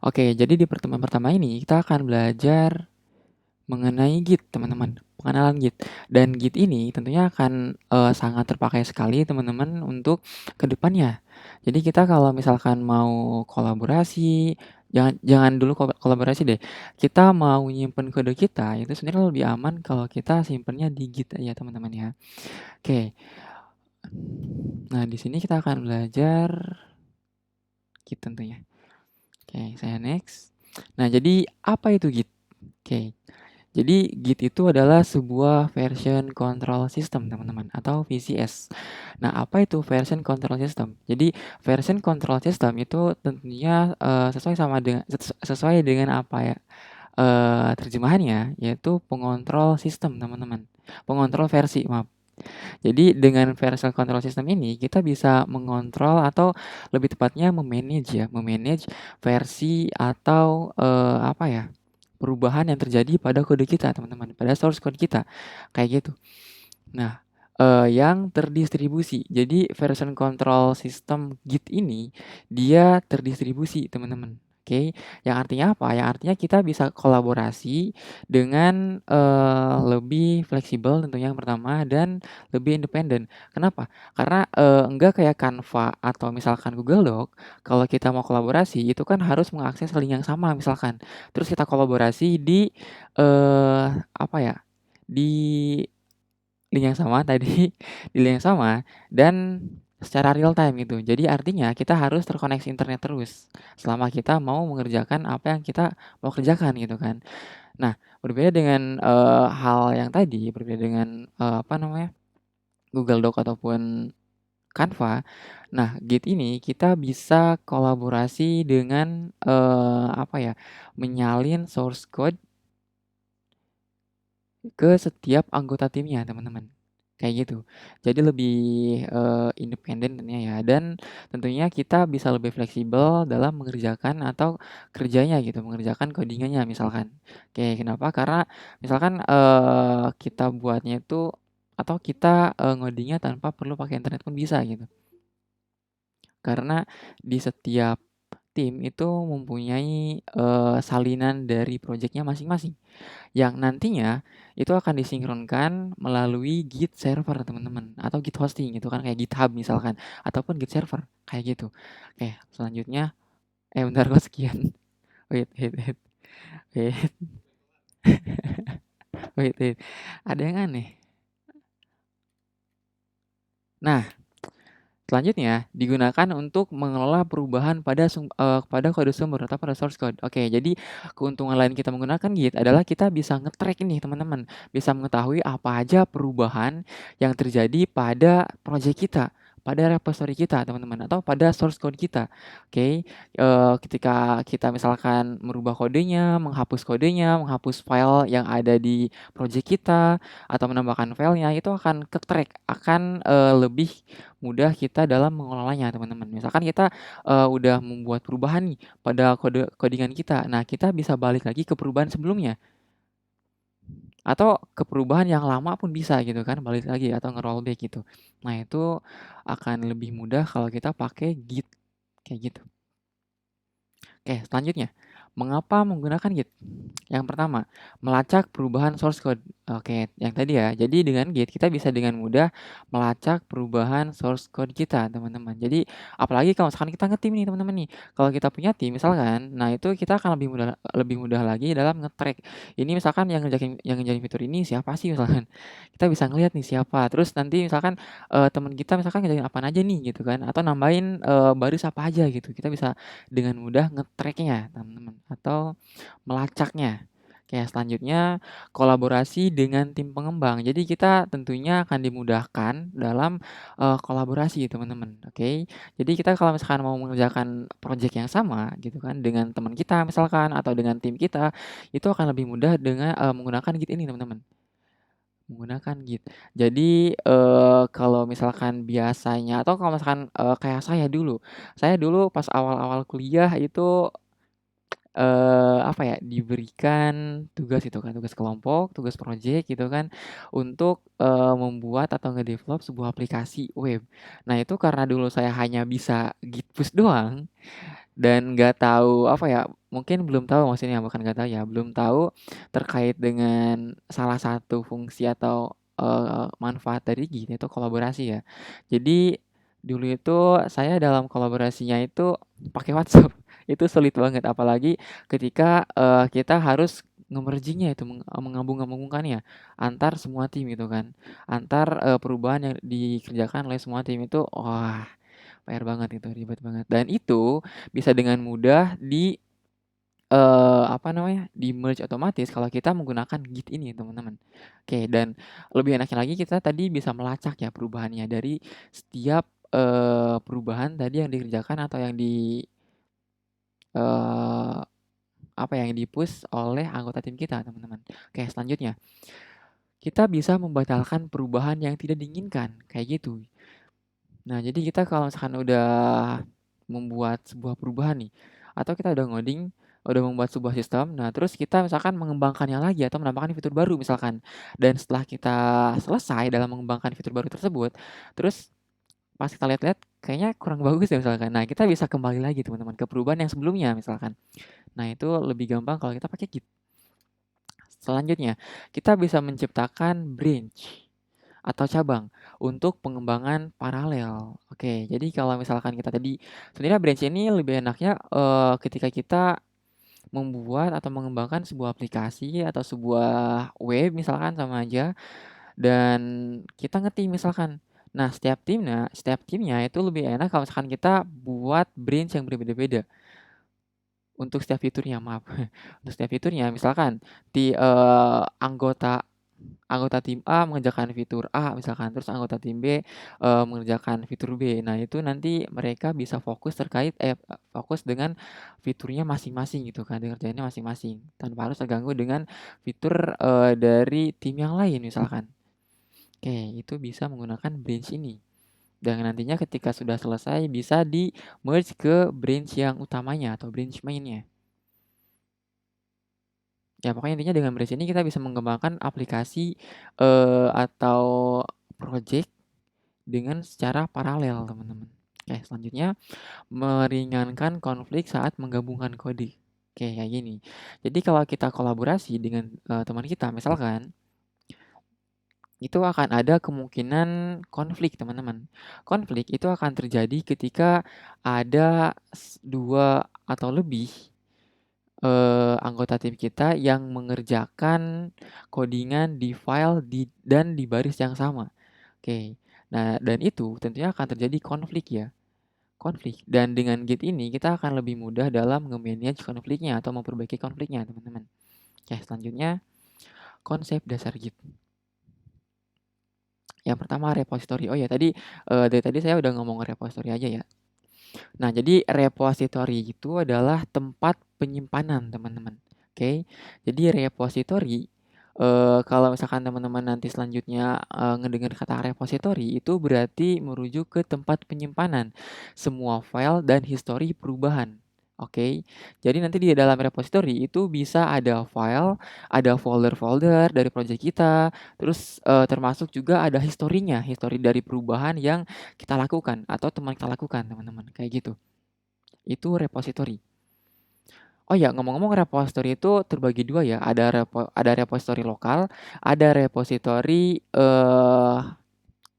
Oke, jadi di pertemuan pertama ini kita akan belajar mengenai Git, teman-teman, pengenalan Git. Dan Git ini tentunya akan sangat terpakai sekali teman-teman untuk kedepannya. Jadi kita kalau misalkan mau kolaborasi, jangan jangan dulu kolaborasi deh. Kita mau nyimpen kode kita itu sebenarnya lebih aman kalau kita simpennya di Git aja, teman-teman ya. Oke. Nah, di sini kita akan belajar Git tentunya. Oke, saya next. Nah, jadi apa itu Git? Oke. Jadi Git itu adalah sebuah version control system, teman-teman, atau VCS. Nah, apa itu version control system? Jadi version control system itu tentunya sesuai dengan apa ya? Terjemahannya yaitu pengontrol sistem, teman-teman. Pengontrol versi, maaf. Jadi dengan version control system ini kita bisa mengontrol atau lebih tepatnya memanage versi atau apa ya? Perubahan yang terjadi pada kode kita, teman-teman, pada source code kita, kayak gitu. Nah, yang terdistribusi. Jadi version control system Git ini dia terdistribusi, teman-teman. Oke, yang artinya apa? Yang artinya kita bisa kolaborasi dengan lebih fleksibel tentunya yang pertama dan lebih independen. Kenapa? Karena enggak kayak Canva atau misalkan Google Doc, kalau kita mau kolaborasi itu kan harus mengakses link yang sama misalkan. Terus kita kolaborasi di apa ya? Di link yang sama tadi, di link yang sama dan secara real time gitu. Jadi artinya kita harus terkoneksi internet terus selama kita mau mengerjakan apa yang kita mau kerjakan gitu kan. Nah, berbeda dengan hal yang tadi, berbeda dengan apa namanya? Google Doc ataupun Canva. Nah, Git ini kita bisa kolaborasi dengan apa ya? Menyalin source code ke setiap anggota timnya, teman-teman. Kayak gitu. Jadi lebih independen tentunya ya, dan tentunya kita bisa lebih fleksibel dalam mengerjakan atau kerjanya gitu, mengerjakan codingannya misalkan. Oke, kenapa? Karena misalkan kita buatnya itu atau kita ngodingnya tanpa perlu pakai internet pun bisa gitu. Karena di setiap tim itu mempunyai salinan dari projeknya masing-masing, yang nantinya itu akan disinkronkan melalui Git server, teman-teman, atau Git hosting itu kan kayak GitHub misalkan ataupun Git server kayak gitu. Oke, selanjutnya bentar kok sekian. Wait, wait, wait. Wait, wait. Ada yang aneh. Nah, selanjutnya digunakan untuk mengelola perubahan pada kode sumber atau pada source code. Oke, jadi keuntungan lain kita menggunakan Git adalah kita bisa nge-track ini, teman-teman. Bisa mengetahui apa aja perubahan yang terjadi pada project kita, pada repository kita, teman-teman, atau pada source code kita. Oke, ketika kita misalkan merubah kodenya, menghapus file yang ada di project kita, atau menambahkan filenya, itu akan ke-track, akan lebih mudah kita dalam mengelolanya, teman-teman. Misalkan kita udah membuat perubahan nih pada codingan kita. Nah, kita bisa balik lagi ke perubahan sebelumnya atau ke perubahan yang lama pun bisa gitu kan, balik lagi atau nge-rollback gitu. Nah, itu akan lebih mudah kalau kita pakai Git kayak gitu. Oke, selanjutnya, mengapa menggunakan Git? Yang pertama, melacak perubahan source code. Oke, yang tadi ya. Jadi dengan Git kita bisa dengan mudah melacak perubahan source code kita, teman-teman. Jadi apalagi kalau misalkan kita nge-tim nih, teman-teman nih. Kalau kita punya tim misalkan, nah itu kita akan lebih mudah lagi dalam nge-track. Ini misalkan yang ngerjain fitur ini siapa sih misalkan. Kita bisa ngelihat nih siapa. Terus nanti misalkan teman kita misalkan ngerjain apaan aja nih gitu kan, atau nambahin baris apa aja gitu. Kita bisa dengan mudah nge-track-nya, teman-teman, atau melacaknya. Oke, selanjutnya kolaborasi dengan tim pengembang. Jadi kita tentunya akan dimudahkan dalam kolaborasi, teman-teman. Oke. Jadi kita kalau misalkan mau mengerjakan project yang sama gitu kan dengan teman kita misalkan atau dengan tim kita, itu akan lebih mudah dengan menggunakan Git ini, teman-teman. Menggunakan Git. Jadi kalau misalkan biasanya atau kalau misalkan kayak saya dulu pas awal-awal kuliah itu apa ya, diberikan tugas itu kan, tugas kelompok, tugas project gitu kan, untuk, membuat atau ngedevelop sebuah aplikasi web. Nah, itu karena dulu saya hanya bisa Git push doang dan nggak tahu, apa ya, mungkin belum tahu maksudnya, bukan nggak tahu ya, belum tahu terkait dengan salah satu fungsi atau, manfaat dari Git, itu kolaborasi ya. Jadi, dulu itu saya dalam kolaborasinya itu pakai WhatsApp. Itu sulit banget, apalagi ketika, kita harus nge-merging-nya itu, menggabung-gabungkannya antar semua tim gitu kan. Antar, perubahan yang dikerjakan oleh semua tim itu, wah, PR banget itu, ribet banget. Dan itu bisa dengan mudah apa namanya, di-merge otomatis kalau kita menggunakan Git ini, teman-teman. Oke, dan lebih enaknya lagi kita tadi bisa melacak ya perubahannya dari setiap, perubahan tadi yang dikerjakan atau yang eee, yang di-push oleh anggota tim kita, teman-teman. Oke, selanjutnya, kita bisa membatalkan perubahan yang tidak diinginkan, kayak gitu. Nah, jadi kita kalau misalkan udah membuat sebuah perubahan nih, atau kita udah ngoding, udah membuat sebuah sistem, nah terus kita misalkan mengembangkannya lagi atau menambahkan fitur baru misalkan. Dan setelah kita selesai dalam mengembangkan fitur baru tersebut, terus pas kita lihat-lihat kayaknya kurang bagus ya misalkan. Nah, kita bisa kembali lagi teman-teman ke perubahan yang sebelumnya misalkan. Nah, itu lebih gampang kalau kita pakai Git. Selanjutnya, kita bisa menciptakan branch atau cabang untuk pengembangan paralel. Oke, jadi kalau misalkan kita tadi sebenarnya branch ini lebih enaknya ketika kita membuat atau mengembangkan sebuah aplikasi atau sebuah web misalkan sama aja dan kita ngetim misalkan. Nah, setiap timnya itu lebih enak kalau misalkan kita buat branch yang berbeda-beda untuk setiap fiturnya, maaf. Untuk setiap fiturnya misalkan anggota Anggota tim A mengerjakan fitur A misalkan, terus anggota tim B, mengerjakan fitur B. Nah, itu nanti mereka bisa fokus dengan fiturnya masing-masing gitu kan, ngerjainnya masing-masing, tanpa harus terganggu dengan fitur, dari tim yang lain misalkan. Oke, itu bisa menggunakan branch ini. Dan nantinya ketika sudah selesai bisa di-merge ke branch yang utamanya atau branch mainnya. Ya pokoknya intinya dengan branch ini kita bisa mengembangkan aplikasi, atau project dengan secara paralel, teman-teman. Oke, selanjutnya meringankan konflik saat menggabungkan kode. Oke, kayak gini. Jadi kalau kita kolaborasi dengan, teman kita misalkan, itu akan ada kemungkinan konflik, teman-teman. Konflik itu akan terjadi ketika ada 2 atau lebih, anggota tim kita yang mengerjakan codingan di file dan di baris yang sama. Oke. Nah, dan itu tentunya akan terjadi konflik ya, konflik. Dan dengan Git ini kita akan lebih mudah dalam nge-manage konfliknya atau memperbaiki konfliknya, teman-teman. Oke, selanjutnya konsep dasar Git. Yang pertama repository. Oh ya, dari tadi saya udah ngomong repository aja ya. Nah, jadi repository itu adalah tempat penyimpanan, teman-teman. Oke. Jadi repository, kalau misalkan teman-teman nanti selanjutnya, ngedengar kata repository, itu berarti merujuk ke tempat penyimpanan semua file dan histori perubahan. Oke. Jadi nanti di dalam repository itu bisa ada file, ada folder-folder dari project kita, terus, termasuk juga ada historinya, histori dari perubahan yang kita lakukan atau teman kita lakukan, teman-teman, kayak gitu. Itu repository. Oh ya, ngomong-ngomong repository itu terbagi dua ya, ada repository lokal, ada repository,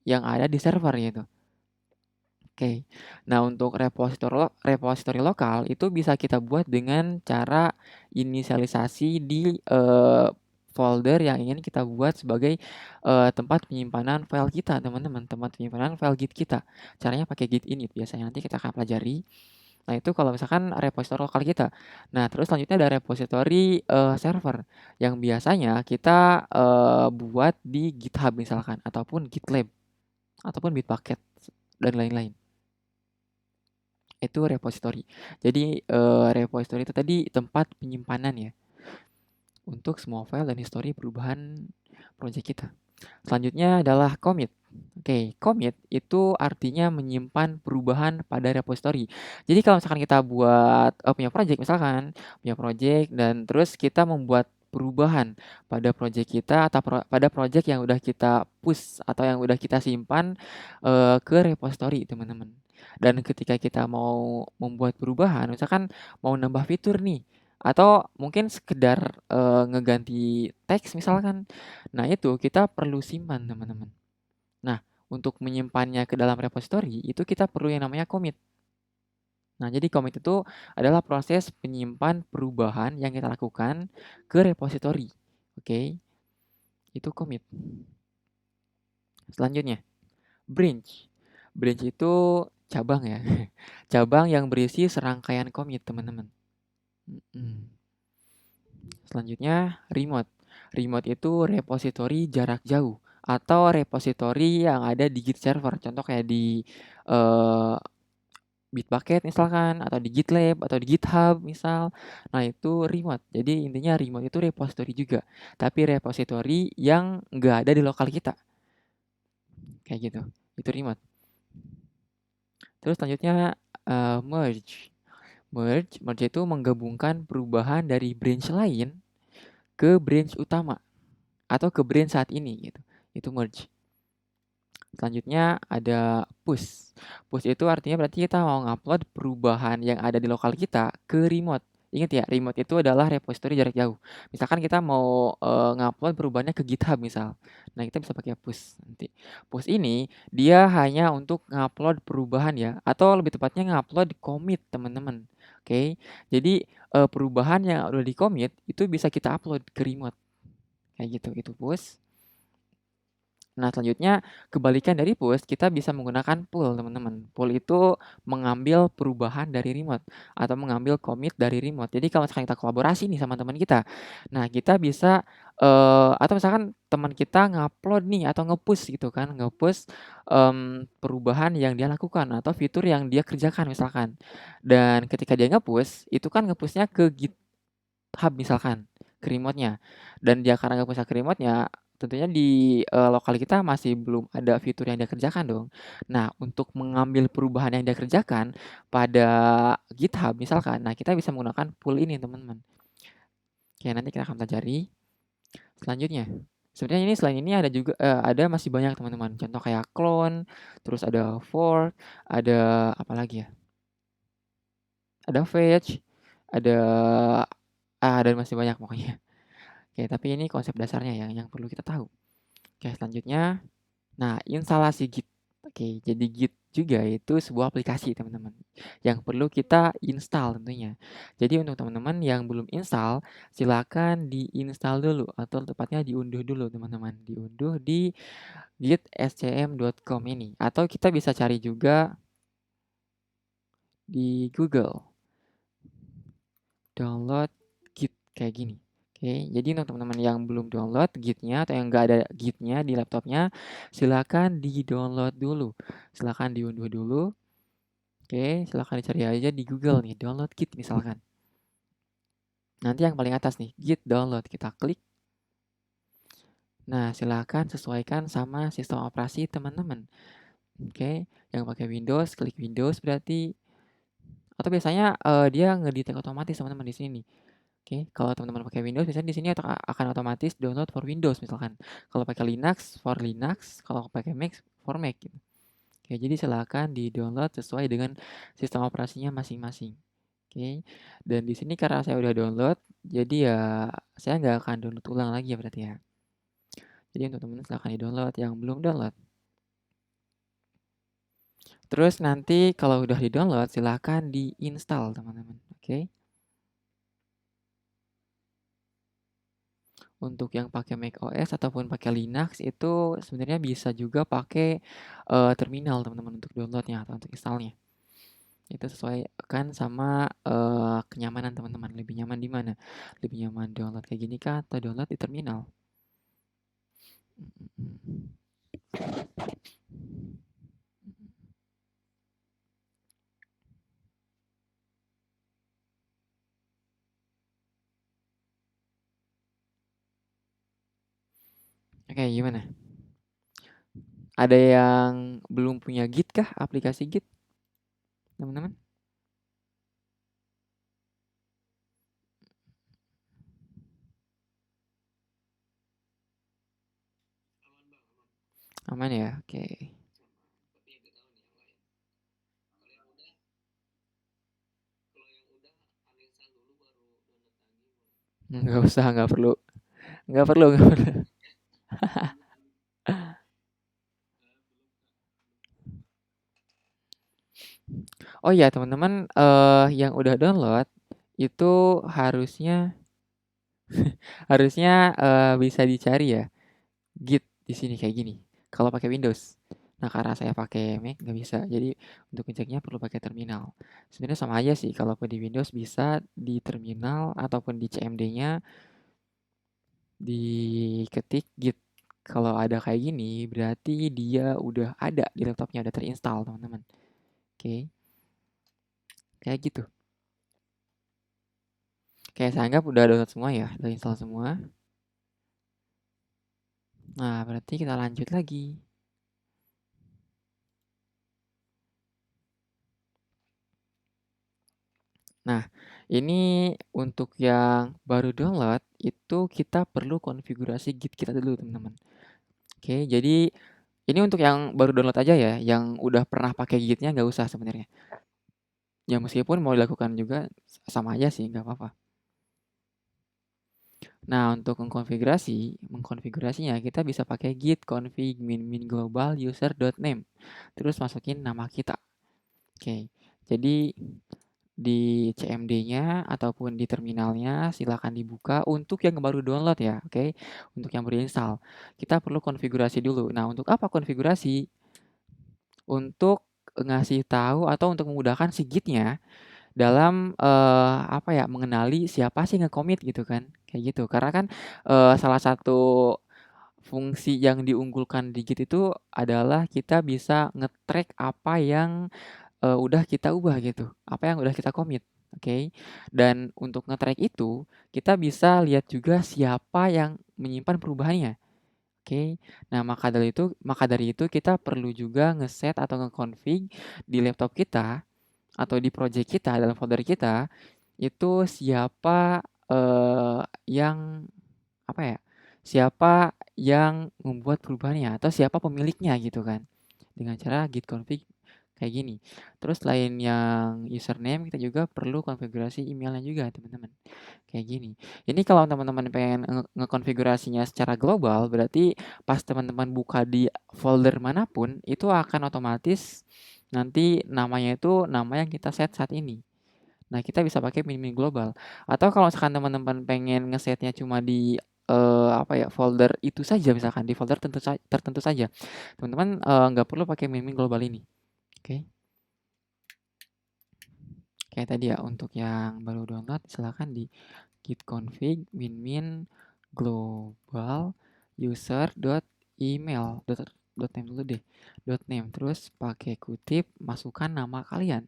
yang ada di server gitu. Oke. Nah, untuk repository lokal itu bisa kita buat dengan cara inisialisasi di, folder yang ingin kita buat sebagai, tempat penyimpanan file kita, teman-teman, tempat penyimpanan file Git kita. Caranya pakai Git init biasanya, nanti kita akan pelajari. Nah, itu kalau misalkan repositori lokal kita. Nah, terus selanjutnya ada repositori, server yang biasanya kita, buat di GitHub misalkan ataupun GitLab ataupun Bitbucket dan lain-lain. Itu repositori. Jadi, repositori itu tadi tempat penyimpanan ya untuk semua file dan histori perubahan project kita. Selanjutnya adalah commit. Oke, commit itu artinya menyimpan perubahan pada repository. Jadi kalau misalkan kita buat punya project misalkan, punya project dan terus kita membuat perubahan pada project kita atau pada project yang udah kita push atau yang udah kita simpan ke repository, teman-teman. Dan ketika kita mau membuat perubahan, misalkan mau nambah fitur nih atau mungkin sekedar ngeganti teks misalkan. Nah, itu kita perlu simpan, teman-teman. Nah, untuk menyimpannya ke dalam repository, itu kita perlu yang namanya commit. Nah, jadi commit itu adalah proses penyimpan perubahan yang kita lakukan ke repository. Oke, itu commit. Selanjutnya, branch. Branch itu cabang ya. Cabang yang berisi serangkaian commit, teman-teman. Selanjutnya, remote. Remote itu repository jarak jauh atau repository yang ada di Git server. Contoh kayak di eh, Bitbucket misalkan, atau di GitLab, atau di GitHub misal. Nah, itu remote. Jadi intinya remote itu repository juga, tapi repository yang nggak ada di lokal kita. Kayak gitu. Itu remote. Terus selanjutnya merge. Merge itu menggabungkan perubahan dari branch lain ke branch utama atau ke branch saat ini gitu. Itu merge. Selanjutnya ada push. Push itu artinya berarti kita mau ngupload perubahan yang ada di lokal kita ke remote. Ingat ya, remote itu adalah repository jarak jauh. Misalkan kita mau ngupload perubahannya ke GitHub misal. Nah, kita bisa pakai push nanti. Push ini dia hanya untuk ngupload perubahan ya, atau lebih tepatnya ngupload commit, teman-teman. Oke. Jadi perubahan yang udah di commit itu bisa kita upload ke remote. Kayak gitu, itu push. Nah, selanjutnya kebalikan dari push, kita bisa menggunakan pull, teman-teman. Pull itu mengambil perubahan dari remote atau mengambil commit dari remote. Jadi kalau misalkan kita kolaborasi nih sama teman kita, nah kita bisa atau misalkan teman kita ngupload nih atau nge-push gitu kan, nge-push perubahan yang dia lakukan atau fitur yang dia kerjakan misalkan. Dan ketika dia nge-push, itu kan nge-pushnya ke GitHub misalkan, ke remote-nya. Dan dia karena nge-push ke remote-nya, tentunya di lokal kita masih belum ada fitur yang dia kerjakan dong. Nah, untuk mengambil perubahan yang dia kerjakan pada GitHub misalkan, nah kita bisa menggunakan pull ini, teman-teman. Oke, nanti kita akan pelajari selanjutnya. Sebenarnya ini selain ini ada juga ada masih banyak, teman-teman. Contoh kayak clone, terus ada fork, ada apa lagi ya? Ada fetch, ada dan masih banyak pokoknya. Oke, tapi ini konsep dasarnya yang perlu kita tahu. Oke, selanjutnya, nah, instalasi Git. Oke, jadi Git juga itu sebuah aplikasi, teman-teman, yang perlu kita install tentunya. Jadi untuk teman-teman yang belum install, silakan diinstal dulu atau tepatnya diunduh dulu, teman-teman. Diunduh di gitscm.com ini atau kita bisa cari juga di Google. Download Git kayak gini. Oke, jadi untuk teman-teman yang belum download Gitnya atau yang nggak ada Gitnya di laptopnya, silakan di-download dulu. Silakan diunduh dulu. Oke, silakan dicari aja di Google nih, download Git misalkan. Nanti yang paling atas nih, Git download. Kita klik. Nah, silakan sesuaikan sama sistem operasi teman-teman. Oke, yang pakai Windows, klik Windows berarti. Atau biasanya dia ngedetect otomatis, teman-teman, di sini nih. Oke, kalau teman-teman pakai Windows, biasanya di sini akan otomatis download for Windows misalkan. Kalau pakai Linux, for Linux. Kalau pakai Mac, for Mac gitu. Oke, jadi silakan di-download sesuai dengan sistem operasinya masing-masing. Oke, dan di sini karena saya udah download, jadi ya saya nggak akan download ulang lagi ya berarti ya. Jadi untuk teman-teman silakan di-download yang belum download. Terus nanti kalau udah di-download, silakan di-install, teman-teman. Oke. Untuk yang pakai macOS ataupun pakai Linux itu sebenarnya bisa juga pakai terminal, teman-teman, untuk downloadnya atau untuk installnya. Itu sesuaikan sama kenyamanan teman-teman. Lebih nyaman di mana? Lebih nyaman download kayak gini kah atau download di terminal? Oke, gimana? Ada yang belum punya Git kah? Aplikasi Git, teman-teman? Aman ya? Oke. Nggak usah, nggak perlu. Nggak perlu, nggak perlu. Oh iya, teman-teman, yang udah download itu harusnya harusnya bisa dicari ya Git di sini kayak gini. Kalau pakai Windows. Nah, karena saya pakai Mac nggak bisa. Jadi untuk ngeceknya perlu pakai terminal. Sebenarnya sama aja sih. Kalaupun di Windows bisa di terminal ataupun di CMD-nya diketik Git. Kalau ada kayak gini, berarti dia udah ada di laptopnya, udah terinstall, teman-teman. Oke, kayak gitu. Kayak saya anggap udah download semua ya, udah install semua. Nah, berarti kita lanjut lagi. Nah, ini untuk yang baru download, itu kita perlu konfigurasi Git kita dulu, teman-teman. Oke, jadi ini untuk yang baru download aja ya, yang udah pernah pakai Gitnya nggak usah sebenarnya. Ya meskipun mau dilakukan juga sama aja sih, nggak apa-apa. Nah, untuk mengkonfigurasinya kita bisa pakai git config min global user.name. Terus masukin nama kita. Oke. Jadi di CMD-nya ataupun di terminalnya silakan dibuka untuk yang baru download ya, oke. Untuk yang baru install. Kita perlu konfigurasi dulu. Nah, untuk apa konfigurasi? Untuk ngasih tahu atau untuk memudahkan si Git-nya dalam, apa ya, mengenali siapa sih nge-commit gitu kan, kayak gitu. Karena kan, salah satu fungsi yang diunggulkan di Git itu adalah kita bisa nge-track apa yang, udah kita ubah gitu, apa yang udah kita commit, oke. Dan untuk nge-track itu, kita bisa lihat juga siapa yang menyimpan perubahannya, oke. Nah, maka dari itu kita perlu juga ngeset atau nge-config di laptop kita atau di project kita, dalam folder kita, itu siapa, yang apa ya, siapa yang membuat perubahannya atau siapa pemiliknya gitu kan, dengan cara git config kayak gini. Terus selain yang username, kita juga perlu konfigurasi emailnya juga teman-teman, kayak gini. Ini kalau teman-teman pengen ngekonfigurasinya secara global, berarti pas teman-teman buka di folder manapun, itu akan otomatis nanti namanya itu nama yang kita set saat ini. Nah, kita bisa pakai min global. Atau kalau misalkan teman-teman pengen ngesetnya cuma di apa ya, folder itu saja, misalkan di folder tertentu saja, teman-teman nggak perlu pakai min global ini. Oke. Kayak tadi ya, untuk yang baru download silahkan di git config min global user dot email dot name dulu deh, dot name, terus pakai kutip masukkan nama kalian,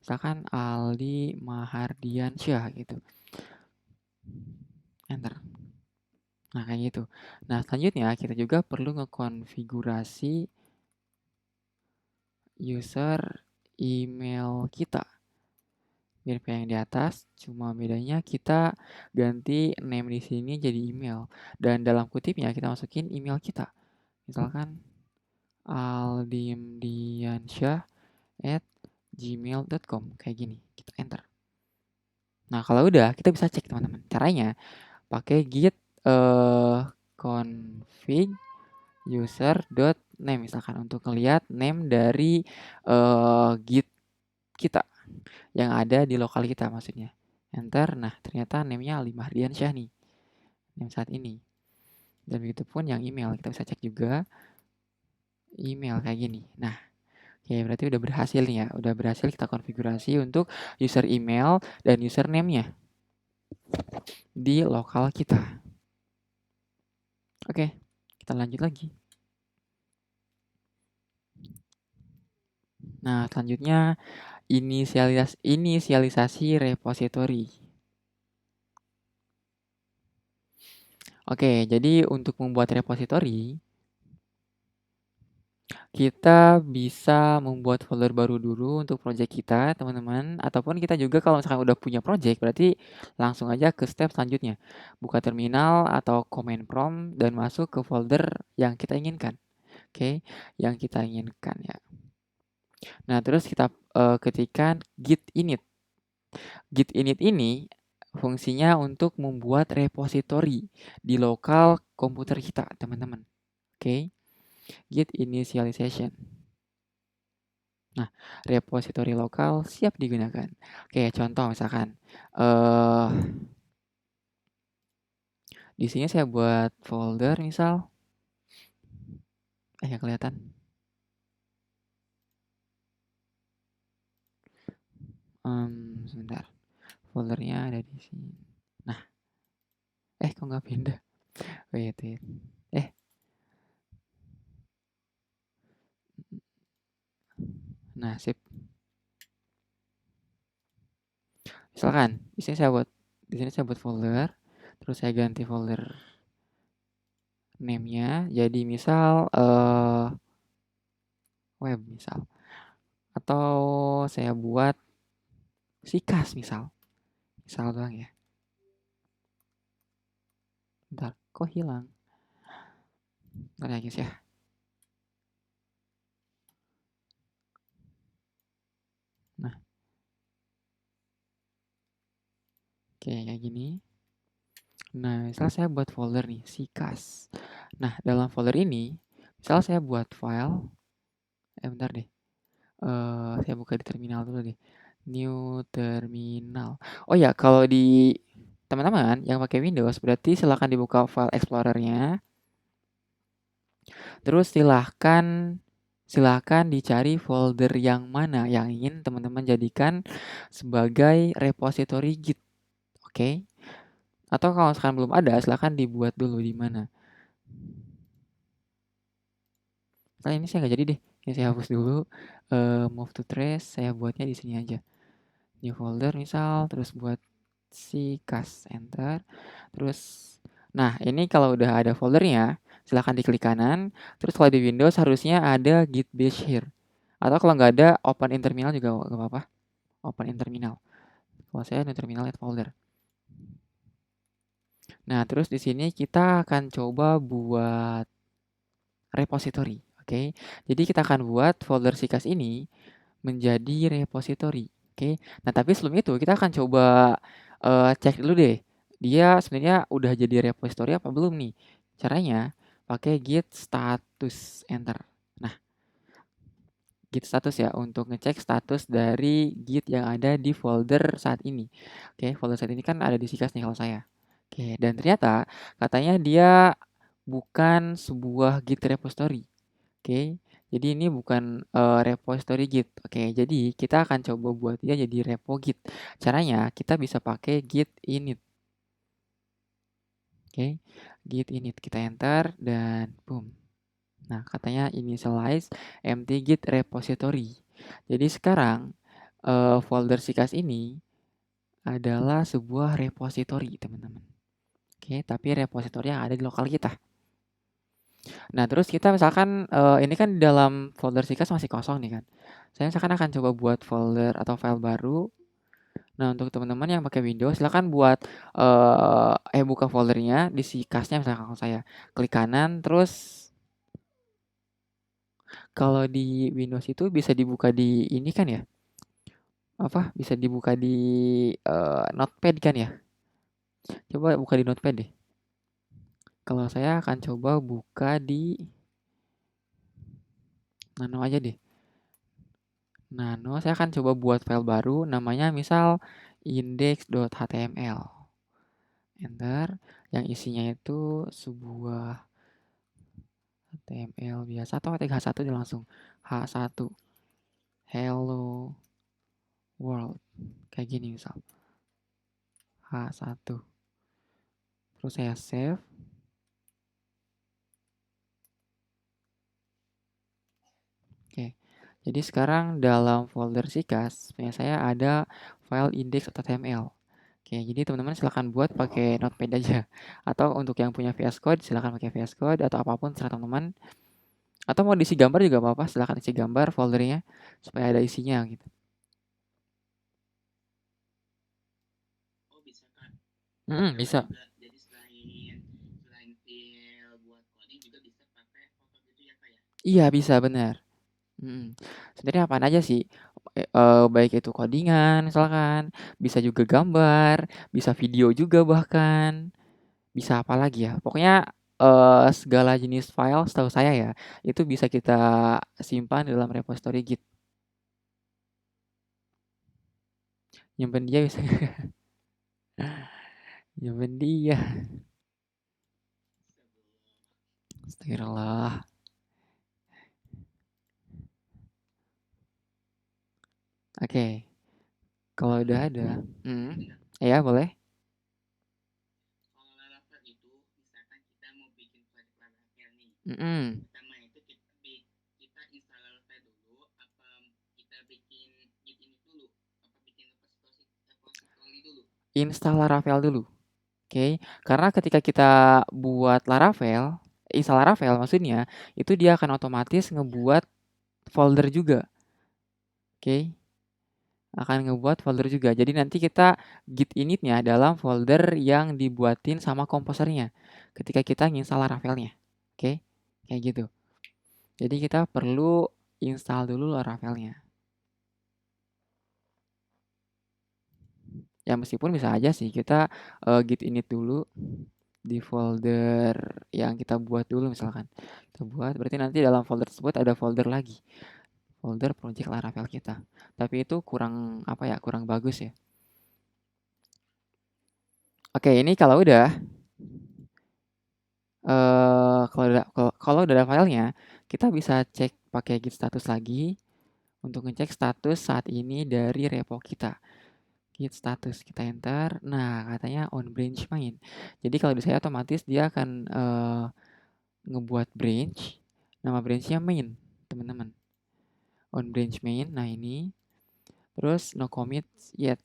misalkan Aldi Mahardiansyah gitu, enter. Nah, kayak gitu. Nah, selanjutnya kita juga perlu ngekonfigurasi user email kita. Mirip kayak yang di atas, cuma bedanya kita ganti name di sini jadi email. Dan dalam kutipnya kita masukin email kita. Misalkan aldimdiansyah@gmail.com kayak gini. Kita enter. Nah, kalau udah kita bisa cek teman-teman. Caranya pakai git config user.name misalkan untuk ngelihat name dari git kita yang ada di lokal kita maksudnya. Enter. Nah, ternyata name-nya Ali Mahdiansyah nih. Name saat ini. Dan begitu pun yang email kita bisa cek juga email kayak gini. Nah, oke, berarti udah berhasil nih ya. Udah berhasil kita konfigurasi untuk user email dan username-nya di lokal kita. Oke, kita lanjut lagi. Nah, selanjutnya inisialisasi repository. Oke, jadi untuk membuat repository, Kita bisa membuat folder baru dulu untuk project kita, teman-teman. Ataupun kita juga kalau misalkan udah punya project, berarti langsung aja ke step selanjutnya. Buka terminal atau command prompt dan masuk ke folder yang kita inginkan. Oke, yang kita inginkan ya. Nah, terus kita ketikkan git init. Git init ini fungsinya untuk membuat repository di lokal komputer kita, teman-teman. Oke, git initialization. Nah, repository lokal siap digunakan. Oke, contoh misalkan, di sini saya buat folder misal, nggak kelihatan. Sebentar, foldernya ada di sini. Nah, kok nggak pindah? Wait. Eh, nah sip. Misalkan, di sini saya buat folder, terus saya ganti folder name-nya, jadi misal web misal, atau saya buat sikas misal doang ya. Bentar, kok hilang? Bentar ya guys ya. Nah, kayak gini. Nah, misal saya buat folder nih, sikas. Nah, dalam folder ini, misal saya buat file, bentar deh. Saya buka di terminal dulu deh. New terminal. Oh ya, kalau di teman-teman yang pakai Windows, berarti silahkan dibuka file Explorer-nya. Terus silahkan dicari folder yang mana yang ingin teman-teman jadikan sebagai repository Git. Oke? Atau kalau sekarang belum ada, silahkan dibuat dulu di mana. Nah, ini saya nggak jadi deh. Ini saya hapus dulu. Move to trace, saya buatnya di sini aja. New folder misal, terus buat sikas, enter. Terus, nah ini kalau udah ada foldernya, silahkan diklik kanan. Terus kalau di Windows harusnya ada git bash here. Atau kalau nggak ada, open in terminal juga nggak apa-apa. Open in terminal. Kalau saya new terminal add folder. Nah, terus di sini kita akan coba buat repository. Oke, jadi kita akan buat folder sikas ini menjadi repository. Oke, nah tapi sebelum itu kita akan coba cek dulu deh. Dia sebenarnya udah jadi repository apa belum nih? Caranya pakai git status enter. Nah, git status ya untuk ngecek status dari git yang ada di folder saat ini. Oke, folder saat ini kan ada di sikas nih kalau saya. Oke, dan ternyata katanya dia bukan sebuah git repository. Oke, jadi ini bukan repository Git. Oke, jadi kita akan coba buat dia jadi repo Git. Caranya kita bisa pakai git init. Oke, git init kita enter dan boom. Nah, katanya initialize empty git repository. Jadi sekarang folder sikas ini adalah sebuah repository, teman-teman. Oke, tapi repository yang ada di lokal kita. Nah, terus kita misalkan ini kan di dalam folder sikas masih kosong nih kan. Saya misalkan akan coba buat folder atau file baru. Nah, untuk teman-teman yang pakai Windows silahkan buat buka foldernya di sikasnya misalkan kalau saya klik kanan terus kalau di Windows itu bisa dibuka di ini kan ya. Apa? Bisa dibuka di Notepad kan ya? Coba buka di Notepad deh. Kalau saya akan coba buka di Nano aja deh. Nano, saya akan coba buat file baru namanya misal index.html. Enter, yang isinya itu sebuah HTML biasa atau ketik H1 dia langsung H1 hello world kayak gini misal H1 terus saya save. Oke, jadi sekarang dalam folder sikas punya saya ada file index.html. Oke, jadi teman-teman silahkan buat pakai Notepad aja atau untuk yang punya VS Code silahkan pakai VS Code atau apapun terserah teman-teman. Atau mau diisi gambar juga apa-apa, silahkan isi gambar foldernya supaya ada isinya gitu. Bisa. Iya bisa, benar. Mhm. Sebenarnya apaan aja sih, baik itu codingan misalkan, bisa juga gambar, bisa video juga bahkan, bisa apa lagi ya, pokoknya, segala jenis file setahu saya ya, itu bisa kita simpan dalam repository Git. Nyimpen dia bisa nyimpen dia, astagfirullah. Oke, kalau udah ada iya boleh? Mhm. Install Laravel dulu, oke. Karena ketika kita buat Laravel, install Laravel maksudnya, itu dia akan otomatis ngebuat folder juga, oke. Akan ngebuat folder juga. Jadi nanti kita git initnya dalam folder yang dibuatin sama komposernya ketika kita nginstal Laravelnya, oke. Kayak gitu. Jadi kita perlu install dulu Laravelnya. Ya meskipun bisa aja sih kita git init dulu di folder yang kita buat dulu misalkan. Kita buat berarti nanti dalam folder tersebut ada folder lagi. Folder project Laravel kita. Tapi itu kurang apa ya? Kurang bagus ya. Oke, ini kalau udah kalau udah ada filenya, kita bisa cek pakai git status lagi untuk ngecek status saat ini dari repo kita. Git status kita enter. Nah, katanya on branch main. Jadi kalau di saya otomatis dia akan ngebuat branch. Nama branchnya main, teman-teman. On branch main. Nah, ini. Terus no commit yet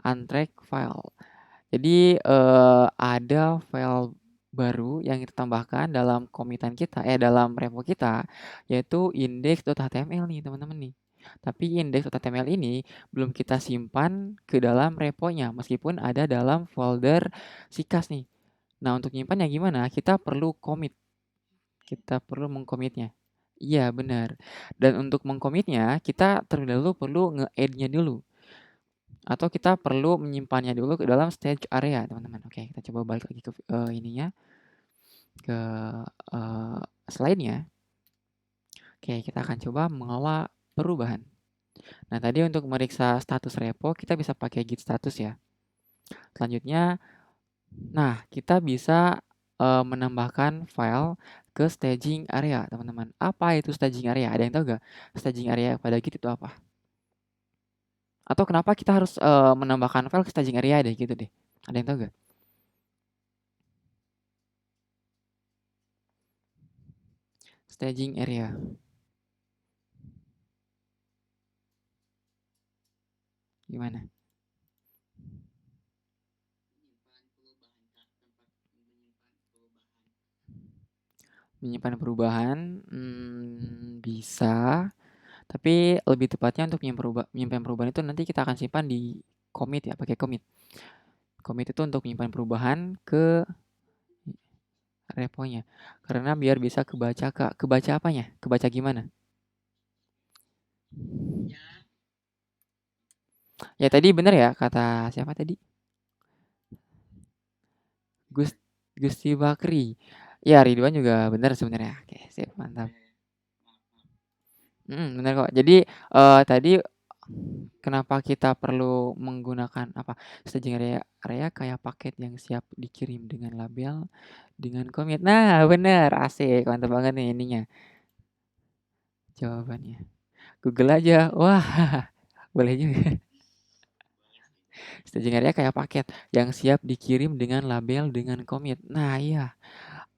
untrack file. Jadi ada file baru yang kita tambahkan dalam commitan kita, dalam repo kita, yaitu index.html nih teman-teman nih. Tapi index.html ini belum kita simpan ke dalam reponya, meskipun ada dalam folder sikas nih. Nah untuk nyimpannya gimana? Kita perlu commit, kita perlu mengcomitnya. Iya benar. Dan untuk mengcomitnya, kita terlebih dahulu perlu nge-add-nya dulu atau kita perlu menyimpannya dulu ke dalam stage area teman-teman. Oke, kita coba balik lagi ke ininya ke slide-nya. Oke, kita akan coba mengelola perubahan. Nah, tadi untuk meriksa status repo kita bisa pakai git status ya. Selanjutnya, nah kita bisa menambahkan file ke staging area teman-teman. Apa itu staging area? Ada yang tahu gak? Staging area pada git itu apa? Atau kenapa kita harus menambahkan file ke staging area deh gitu deh? Ada yang tahu gak? Staging area. Gimana? Menyimpan perubahan, bisa, tapi lebih tepatnya untuk menyimpan perubahan itu nanti kita akan simpan di commit ya, pakai commit. Commit itu untuk menyimpan perubahan ke reponya. Karena biar bisa kebaca kebaca apanya? Kebaca gimana? Ya tadi bener ya kata siapa tadi? Gus Gusti Bakri. Ya Ridwan juga bener sebenarnya. Oke, sip, mantap. Bener kok. Jadi tadi kenapa kita perlu menggunakan apa, staging area kayak paket yang siap dikirim dengan label, dengan commit. Nah, bener, asik, mantap banget nih ininya, jawabannya. Google aja. Wah, boleh juga. Staging area kayak paket yang siap dikirim dengan label dengan commit. Nah, iya.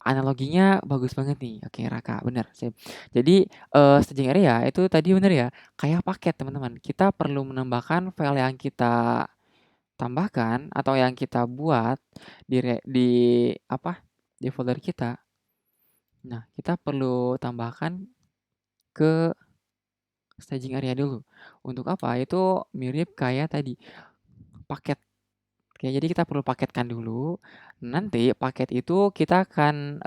Analoginya bagus banget nih. Oke, Raka, bener, sip. Jadi, staging area itu tadi bener ya, kayak paket, teman-teman. Kita perlu menambahkan file yang kita tambahkan atau yang kita buat di apa, di folder kita. Nah, kita perlu tambahkan ke staging area dulu. Untuk apa? Itu mirip kayak tadi, paket. Oke, jadi kita perlu paketkan dulu. Nanti paket itu kita akan,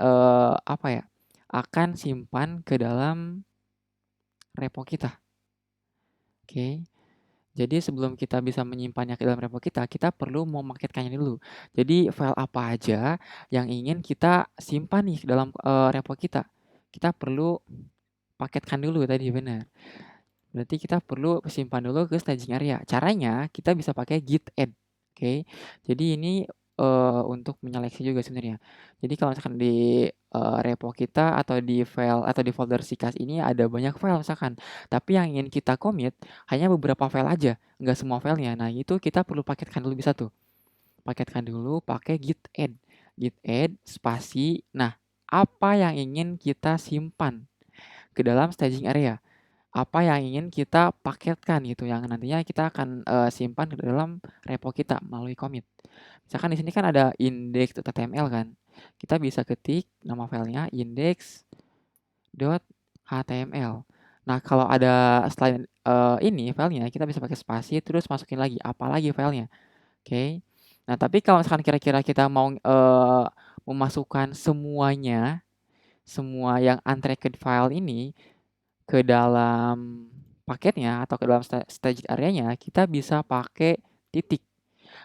apa ya, akan simpan ke dalam repo kita. Oke. Jadi sebelum kita bisa menyimpannya ke dalam repo kita perlu memaketkannya dulu. Jadi file apa aja yang ingin kita simpan nih ke dalam, repo kita perlu paketkan dulu tadi, benar. Berarti kita perlu simpan dulu ke staging area. Caranya kita bisa pakai git add. Oke. Jadi ini, untuk menyeleksi juga sebenarnya. Jadi kalau misalkan di, repo kita atau di file atau di folder sikas ini ada banyak file misalkan, tapi yang ingin kita commit hanya beberapa file aja, nggak semua filenya. Nah, itu kita perlu paketkan dulu bisa tuh. Paketkan dulu pakai git add. Git add spasi, nah, apa yang ingin kita simpan ke dalam staging area, apa yang ingin kita paketkan gitu, yang nantinya kita akan, simpan ke dalam repo kita melalui commit. Misalkan di sini kan ada index.html kan, kita bisa ketik nama filenya index.html. Nah, kalau ada selain, ini filenya, kita bisa pakai spasi terus masukin lagi, apalagi filenya, oke. Nah, tapi kalau misalkan kira-kira kita mau, memasukkan semuanya, semua yang untracked file ini ke dalam paketnya atau ke dalam staging area-nya, kita bisa pakai titik.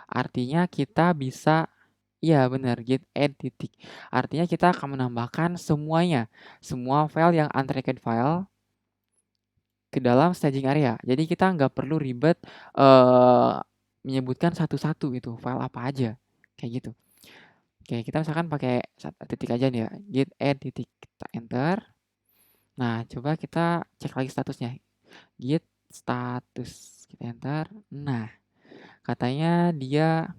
Artinya kita bisa, iya benar, git add titik. Artinya kita akan menambahkan semuanya, semua file yang untracked file ke dalam staging area. Jadi kita nggak perlu ribet, eee, menyebutkan satu-satu gitu, file apa aja, kayak gitu. Oke, kita misalkan pakai titik aja nih ya, git add titik, kita enter. Nah, coba kita cek lagi statusnya. Git status, kita enter. Nah, katanya dia,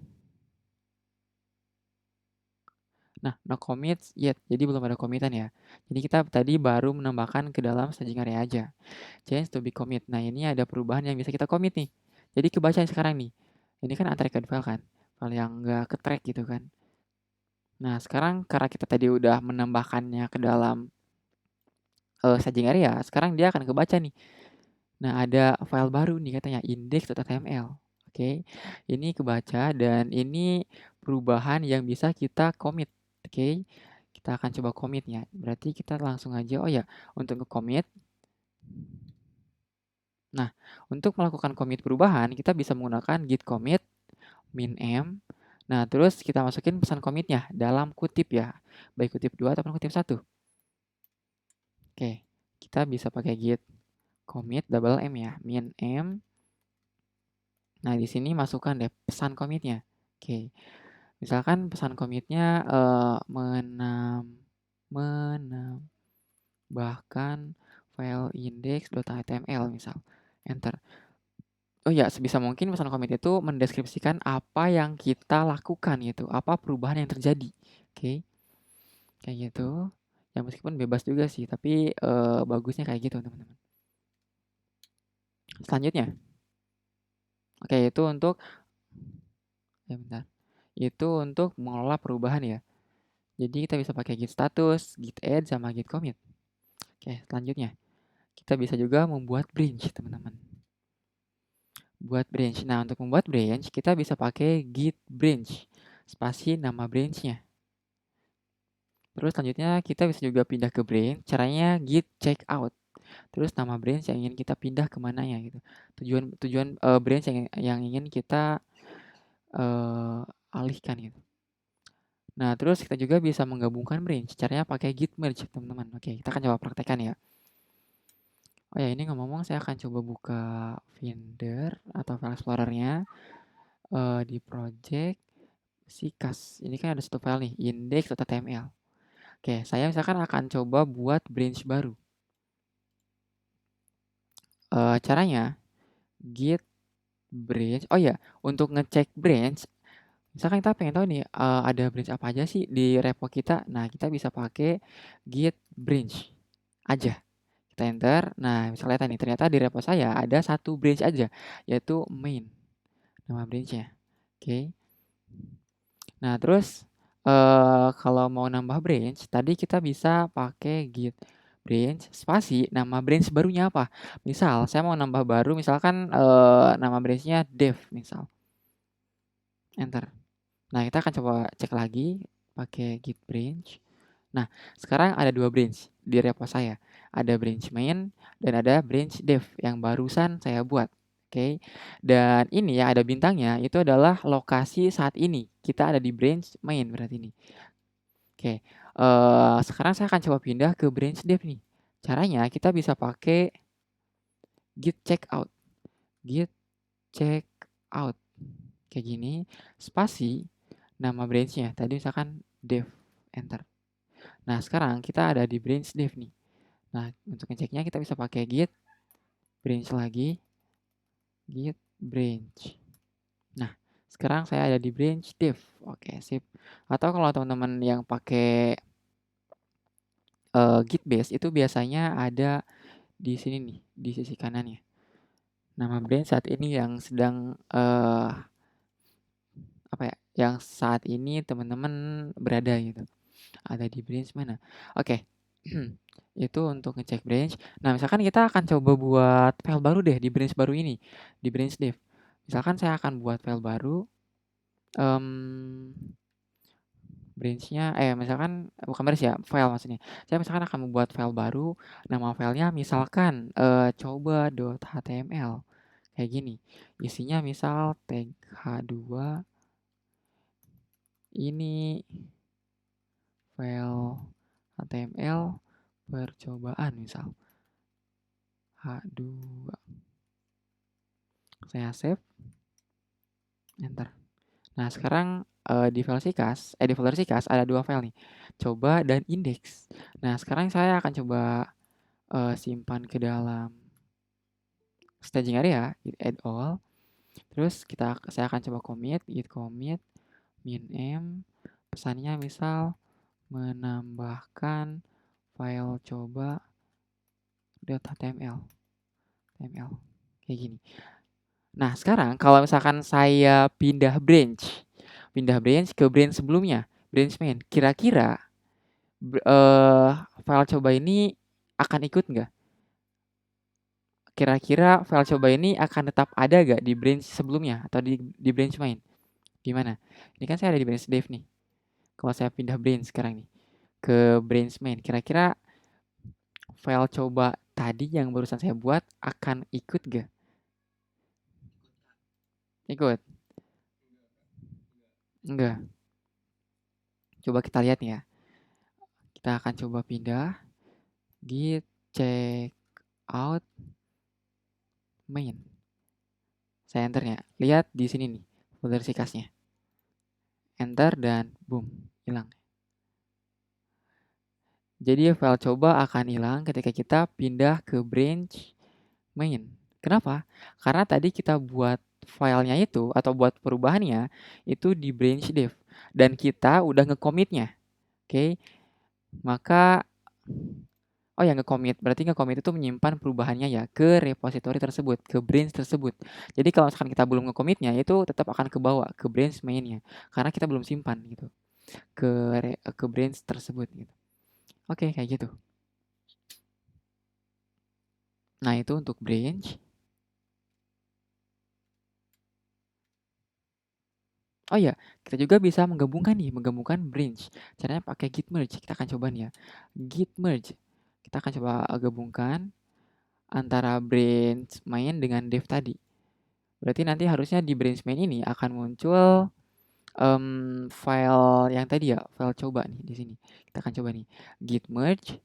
nah, no commits yet, jadi belum ada commitan ya. Jadi kita tadi baru menambahkan ke dalam staging area aja. Change to be commit. Nah, ini ada perubahan yang bisa kita commit nih. Jadi kebaca sekarang nih. Ini kan untracked file kan, file yang nggak ke-track gitu kan. Nah, sekarang karena kita tadi udah menambahkannya ke dalam, staging area, sekarang dia akan kebaca nih. Nah, ada file baru nih katanya index.html. Oke. Ini kebaca dan ini perubahan yang bisa kita commit. Oke. Kita akan coba commit-nya. Berarti kita langsung aja, oh ya, untuk nge-commit. Nah, untuk melakukan commit perubahan, kita bisa menggunakan git commit min m. Nah, terus kita masukin pesan commitnya dalam kutip ya. Baik kutip 2 ataupun kutip 1. Oke. Kita bisa pakai git commit double m ya, min m. Nah, di sini masukkan deh pesan commitnya. Oke. Misalkan pesan commitnya, menambahkan file index.html misal, enter. Oh ya, sebisa mungkin pesan commit itu mendeskripsikan apa yang kita lakukan gitu, apa perubahan yang terjadi. Oke, kayak gitu. Ya meskipun bebas juga sih, tapi, bagusnya kayak gitu teman-teman. Selanjutnya, oke, itu untuk, ya bentar, itu untuk mengelola perubahan ya. Jadi kita bisa pakai git status, git add, sama git commit. Oke, selanjutnya kita bisa juga membuat branch, teman-teman. Buat branch. Nah, untuk membuat branch, kita bisa pakai git branch, spasi nama branch-nya. Terus selanjutnya kita bisa juga pindah ke branch, caranya git checkout. Terus nama branch yang ingin kita pindah kemana ya gitu. Tujuan tujuan branch yang ingin kita alihkan gitu. Nah, terus kita juga bisa menggabungkan branch. Caranya pakai git merge, teman-teman. Oke, kita akan coba praktekkan ya. Oh ya, ini ngomong-ngomong saya akan coba buka Finder atau file explorer-nya, di project sikas. Ini kan ada satu file nih, index.html. Oke, saya misalkan akan coba buat branch baru. Caranya git branch. Oh ya, untuk ngecek branch, misalkan kita pengen tahu nih, ada branch apa aja sih di repo kita. Nah, kita bisa pakai git branch aja. Kita enter. Nah, misalnya nih, ternyata di repo saya ada satu branch aja, yaitu main. Nama branch-nya. Oke. Nah, terus, kalau mau nambah branch, tadi kita bisa pakai git branch, spasi, nama branch barunya apa. Misal saya mau nambah baru misalkan, nama branch-nya dev misal, enter. Nah, kita akan coba cek lagi pakai git branch. Nah, sekarang ada 2 branch di repo saya. Ada branch main dan ada branch dev yang barusan saya buat. Oke. Dan ini ya ada bintangnya itu adalah lokasi saat ini. Kita ada di branch main berarti ini. Oke. Sekarang saya akan coba pindah ke branch dev nih. Caranya kita bisa pakai git checkout. Git checkout. Kayak gini, spasi nama branch-nya. Tadi misalkan dev, enter. Nah, sekarang kita ada di branch dev nih. Nah, untuk ngeceknya kita bisa pakai git branch lagi, git branch. Nah, sekarang saya ada di branch dev. Oke, sip. Atau kalau teman-teman yang pakai git base itu biasanya ada di sini nih, di sisi kanannya. Nama branch saat ini yang sedang apa ya? Yang saat ini teman-teman berada gitu. Ada di branch mana? Oke. Itu untuk ngecek branch. Nah, misalkan kita akan coba buat file baru deh di branch baru ini, di branch dev. Misalkan saya akan buat file baru, branch-nya misalkan bukan branch ya, file maksudnya. Saya misalkan akan membuat file baru, nama filenya misalkan, coba.html, kayak gini. Isinya misal tag h2, ini file HTML percobaan misal. H2. Saya save, enter. Nah, sekarang di folder sikas ada 2 file nih, coba dan index. Nah, sekarang saya akan coba simpan ke dalam staging area, git add all. Terus saya akan coba git commit min m, pesannya misal menambahkan file coba.html, kayak gini. Nah, sekarang kalau misalkan saya pindah branch ke branch sebelumnya, branch main, kira-kira file coba ini akan ikut nggak? Kira-kira file coba ini akan tetap ada nggak di branch sebelumnya atau di branch main? Gimana? Ini kan saya ada di branch dev nih. Kalau saya pindah branch sekarang nih ke branch main, kira-kira file coba tadi yang barusan saya buat akan ikut nggak? Ikut? Enggak. Coba kita lihat nih ya. Kita akan coba pindah git check out main. Saya enter ya. Lihat di sini nih folder sikasnya. Enter dan boom, hilang. Jadi file coba akan hilang ketika kita pindah ke branch main. Kenapa? Karena tadi kita buat filenya itu atau buat perubahannya itu di branch dev dan kita udah nge-commitnya. Oke. Maka nge-commit. Berarti nge-commit itu menyimpan perubahannya ya ke repository tersebut, ke branch tersebut. Jadi kalau misalkan kita belum nge-commitnya, itu tetap akan kebawa ke branch mainnya. Karena kita belum simpan gitu ke branch tersebut gitu. Oke, kayak gitu. Nah, itu untuk branch. Oh ya, kita juga bisa menggabungkan branch. Caranya pakai git merge. Kita akan coba nih ya. Git merge. Kita akan coba gabungkan antara branch main dengan dev tadi. Berarti nanti harusnya di branch main ini akan muncul file yang tadi ya, file coba nih di sini. Kita akan coba nih, git merge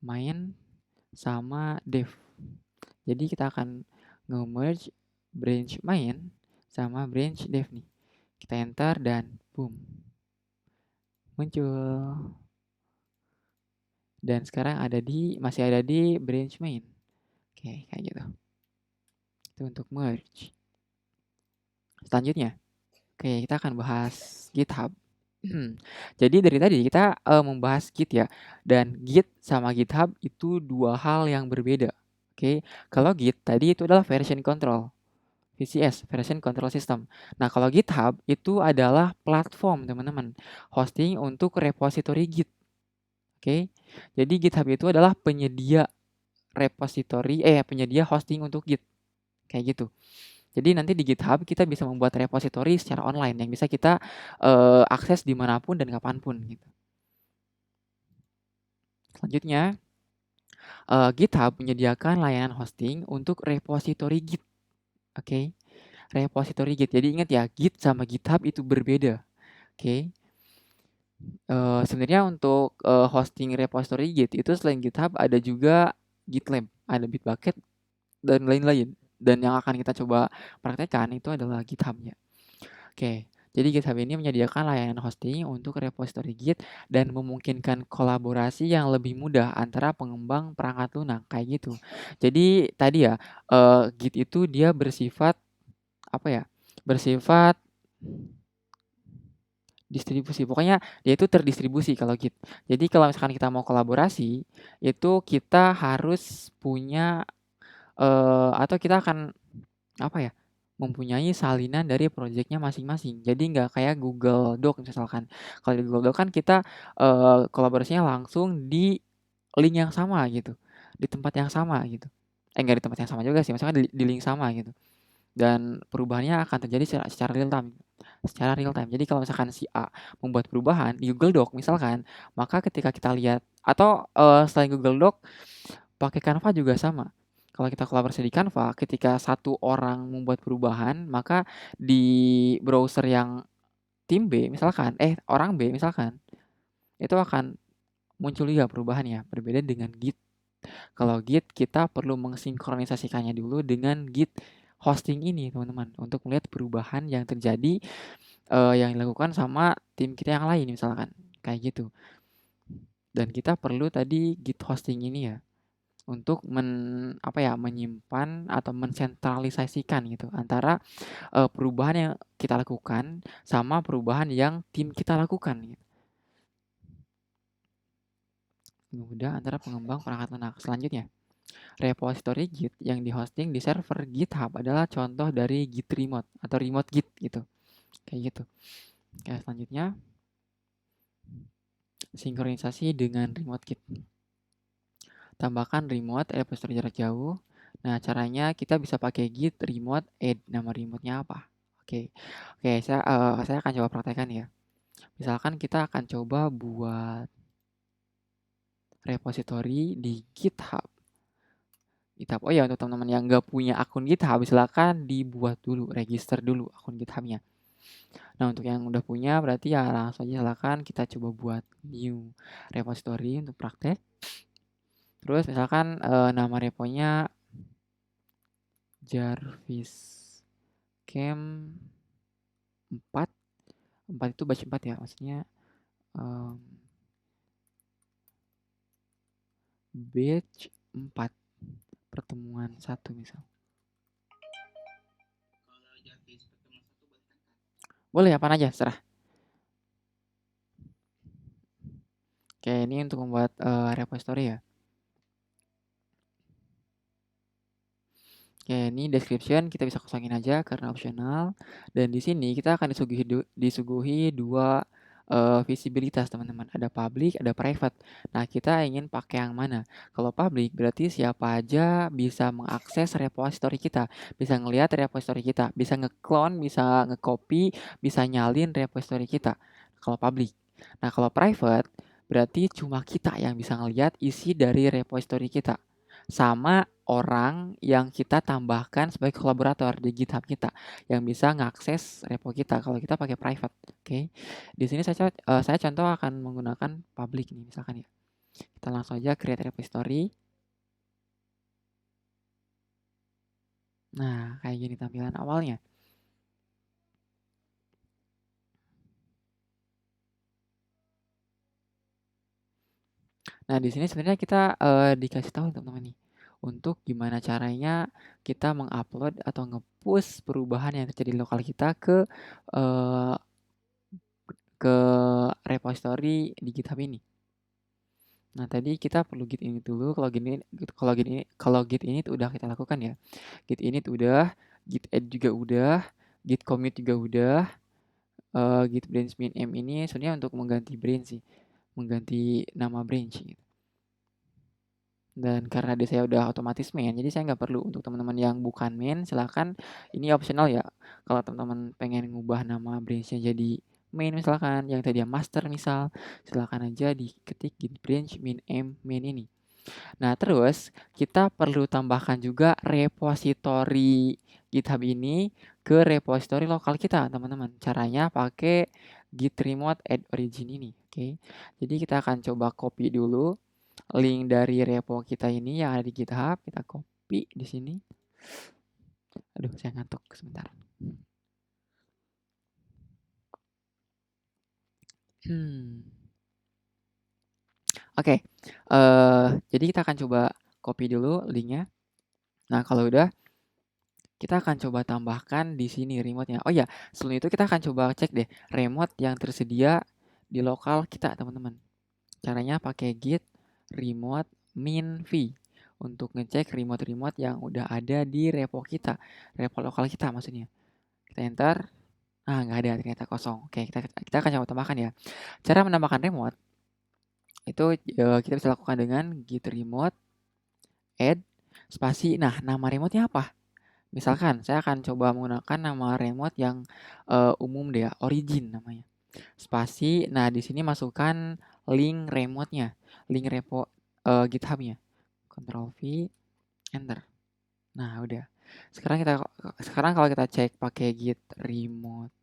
main sama dev. Jadi kita akan nge-merge branch main sama branch dev nih. Kita enter dan boom. Muncul. Dan sekarang masih ada di branch main. Oke, kayak gitu. Itu untuk merge. Selanjutnya, oke, kita akan bahas GitHub. Jadi dari tadi kita membahas Git ya, dan Git sama GitHub itu 2 hal yang berbeda. Oke, kalau Git tadi itu adalah version control, VCS, version control system. Nah, kalau GitHub itu adalah platform teman-teman, hosting untuk repository Git. Oke. Jadi GitHub itu adalah penyedia penyedia hosting untuk Git, kayak gitu. Jadi nanti di GitHub kita bisa membuat repository secara online yang bisa kita akses dimanapun dan kapanpun gitu. Selanjutnya, GitHub menyediakan layanan hosting untuk repository Git. Oke, repository Git. Jadi ingat ya, Git sama GitHub itu berbeda. Oke. Sebenarnya untuk hosting repository Git itu selain GitHub ada juga GitLab, ada Bitbucket dan lain-lain. Dan yang akan kita coba praktekkan itu adalah GitHub-nya. Oke, jadi GitHub ini menyediakan layanan hosting untuk repository Git dan memungkinkan kolaborasi yang lebih mudah antara pengembang perangkat lunak kayak gitu. Jadi tadi ya, Git itu dia bersifat apa ya? Bersifat distribusi. Pokoknya dia itu terdistribusi kalau Git. Jadi kalau misalkan kita mau kolaborasi, itu kita harus punya atau kita akan apa ya, mempunyai salinan dari projeknya masing-masing. Jadi nggak kayak Google Doc misalkan. Kalau di Google Doc kan kita kolaborasinya langsung di link yang sama gitu, di tempat yang sama gitu. Nggak di tempat yang sama juga sih, maksudnya di link sama gitu. Dan perubahannya akan terjadi secara real time. Secara real time. Jadi kalau misalkan si A membuat perubahan di Google Doc misalkan, maka ketika kita lihat atau selain Google Doc pakai Canva juga sama. Kalau kita kolaborasi di Canva, ketika satu orang membuat perubahan, maka di browser yang tim B misalkan, orang B misalkan, itu akan muncul juga perubahannya. Berbeda dengan Git. Kalau Git kita perlu mensinkronisasikannya dulu dengan Git hosting ini teman-teman untuk melihat perubahan yang terjadi yang dilakukan sama tim kita yang lain misalkan kayak gitu. Dan kita perlu tadi Git hosting ini ya untuk menyimpan atau mensentralisasikan gitu antara perubahan yang kita lakukan sama perubahan yang tim kita lakukan gitu. Mudah antara pengembang perangkat lunak. Selanjutnya, repository Git yang dihosting di server GitHub adalah contoh dari Git remote atau remote Git gitu. Kayak gitu. Oke, selanjutnya sinkronisasi dengan remote Git. Tambahkan remote repository jarak jauh. Nah, caranya kita bisa pakai Git remote add. Nama remote-nya apa? Oke. Oke, saya akan coba praktekkan ya. Misalkan kita akan coba buat repository di GitHub. Oh ya, untuk teman-teman yang nggak punya akun GitHub, silakan dibuat dulu, register dulu akun GitHub-nya. Nah, untuk yang udah punya, berarti ya langsung aja silakan kita coba buat new repository untuk praktek. Terus misalkan nama reponya Jarvis Camp 4. 4 itu batch 4 ya, maksudnya batch 4 pertemuan 1 misal. Boleh apa aja, serah. Oke, ini untuk membuat repository ya. Oke, ini description kita bisa kosongin aja karena opsional. Dan di sini kita akan disuguhi dua visibilitas teman-teman. Ada public, ada private. Nah, kita ingin pakai yang mana? Kalau public berarti siapa aja bisa mengakses repository kita, bisa ngelihat repository kita, bisa nge-clone, bisa nge-copy, bisa nyalin repository kita. Kalau public. Nah, kalau private berarti cuma kita yang bisa ngelihat isi dari repository kita. Sama orang yang kita tambahkan sebagai kolaborator di GitHub kita yang bisa ngakses repo kita kalau kita pakai private. Oke. Di sini saya contoh akan menggunakan public nih misalkan ya. Kita langsung aja create repository. Nah, kayak gini tampilan awalnya. Nah, di sini sebenarnya kita dikasih tahu teman-teman nih untuk gimana caranya kita mengupload atau nge-push perubahan yang terjadi di lokal kita eh, ke repository di GitHub ini. Nah, tadi kita perlu git init dulu. Kalau git init udah kita lakukan ya. Git init udah, git add juga udah, git commit juga udah. Git branch min m ini sebenarnya untuk mengganti branch sih. mengganti nama branch gitu. Dan karena di saya udah otomatis main, jadi saya nggak perlu. Untuk teman-teman yang bukan main, silakan, ini optional ya. Kalau teman-teman pengen ngubah nama branch-nya jadi main misalkan, yang tadi master misal, silakan aja diketik git branch min m main ini. Nah, terus kita perlu tambahkan juga repository GitHub ini ke repository lokal kita, teman-teman. Caranya pakai git remote add origin ini, oke. Jadi kita akan coba copy dulu link dari repo kita ini yang ada di GitHub, kita copy di sini. Aduh, saya ngantuk sebentar. Oke, jadi kita akan coba copy dulu linknya. Nah, kalau udah, kita akan coba tambahkan di sini remote-nya. Oh ya, sebelum itu kita akan coba cek deh remote yang tersedia di lokal kita, teman-teman. Caranya pakai git remote min v untuk ngecek remote-remote yang udah ada di repo kita, repo lokal kita maksudnya. Kita enter, nggak ada, ternyata kosong. Oke, kita akan coba tambahkan ya. Cara menambahkan remote itu kita bisa lakukan dengan git remote add spasi. Nah, nama remote-nya apa? Misalkan saya akan coba menggunakan nama remote yang umum deh ya, origin namanya. Spasi, nah di sini masukkan link remote-nya, link repo GitHub-nya. Ctrl V, enter. Nah, udah. Sekarang kalau kita cek pakai git remote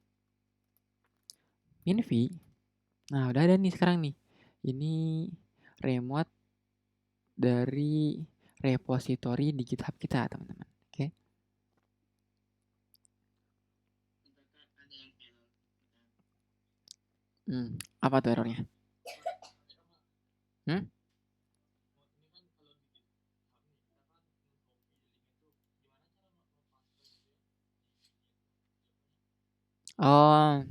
min v, nah udah ada nih sekarang nih. Ini remote dari repository di GitHub kita, teman-teman. Oke. Apa tuh errornya? Hmm? Oh,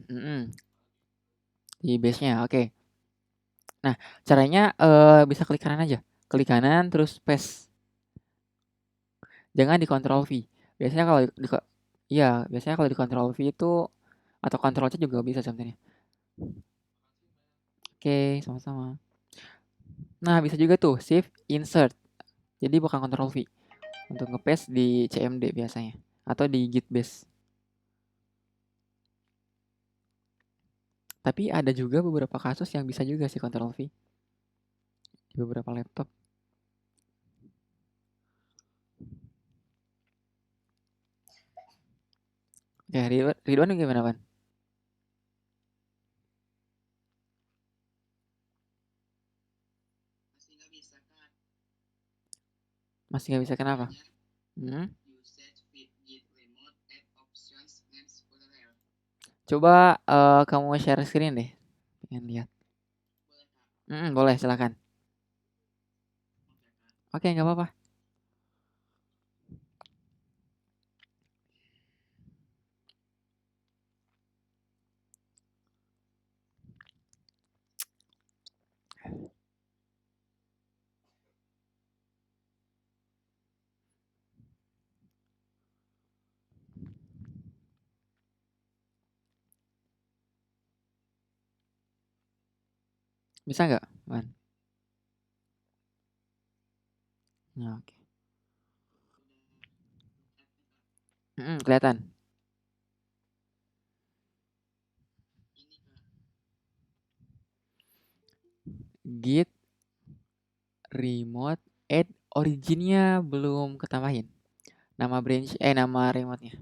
di base-nya, oke. Nah, caranya bisa klik kanan aja. Klik kanan terus paste. Jangan di Ctrl V. Biasanya kalau iya, biasanya kalau di Ctrl V itu atau Ctrl C juga bisa sebenarnya. Oke, sama-sama. Nah, bisa juga tuh Shift Insert. Jadi bukan Ctrl V untuk nge-paste di CMD biasanya atau di Git base. Tapi ada juga beberapa kasus yang bisa juga sih Ctrl V di beberapa laptop. Ya, Ridwan gimana, Pan? Masih nggak bisa, kenapa? Hmm? Coba kamu share screen deh. Pengen lihat. Boleh, silakan. Oke, nggak apa-apa. Bisa nggak, Pan? Nah, oke. Kelihatan. Git remote add originnya belum ketambahin. Nama branch, nama remote-nya.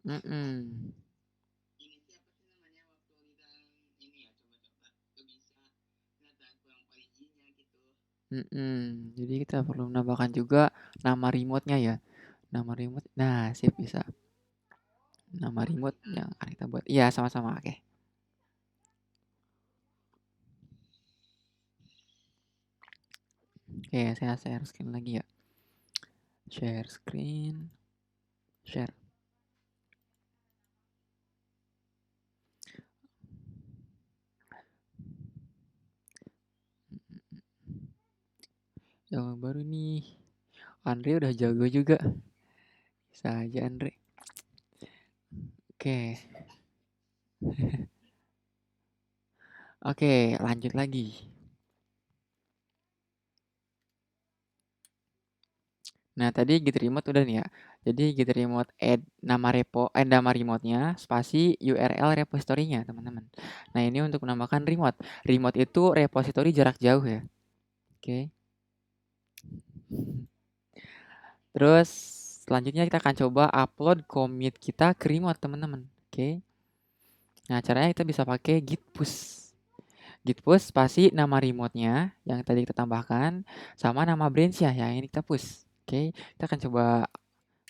Mm-mm. Jadi kita perlu menambahkan juga nama remote-nya ya. Nama remote. Nah, sip, bisa. Nama remote yang akan kita buat. Iya, sama-sama. Oke. Oke, saya share screen lagi ya. Share screen. Share. Yang baru nih. Andre udah jago juga. Bisa aja Andre. Oke. Oke, lanjut lagi. Nah, tadi git remote udah nih ya. Jadi git remote add nama remote-nya spasi URL repository-nya, teman-teman. Nah, ini untuk menambahkan remote. Remote itu repository jarak jauh ya. Oke. Terus selanjutnya kita akan coba upload commit kita ke remote, teman-teman. Oke. Nah, caranya kita bisa pakai git push. Git push spasi nama remote-nya yang tadi kita tambahkan sama nama branch-nya yang ini kita push. Oke, kita akan coba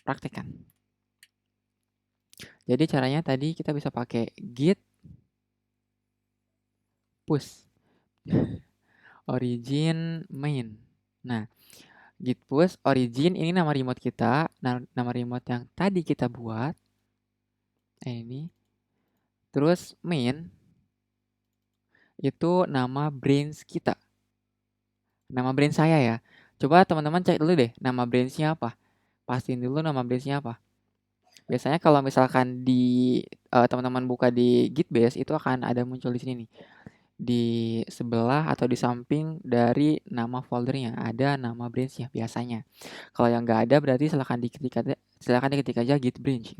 praktekkan. Jadi caranya tadi kita bisa pakai git push origin main. Nah, git push origin ini nama remote kita, nama remote yang tadi kita buat. Ini. Terus main itu nama branch kita. Nama branch saya ya. Coba teman-teman cek dulu deh nama branch-nya apa. Pastiin dulu nama branch-nya apa. Biasanya kalau misalkan teman-teman buka di Gitbase itu akan ada muncul di sini nih. Di sebelah atau di samping dari nama foldernya ada nama branch-nya biasanya. Kalau yang nggak ada berarti silakan diketik aja git branch.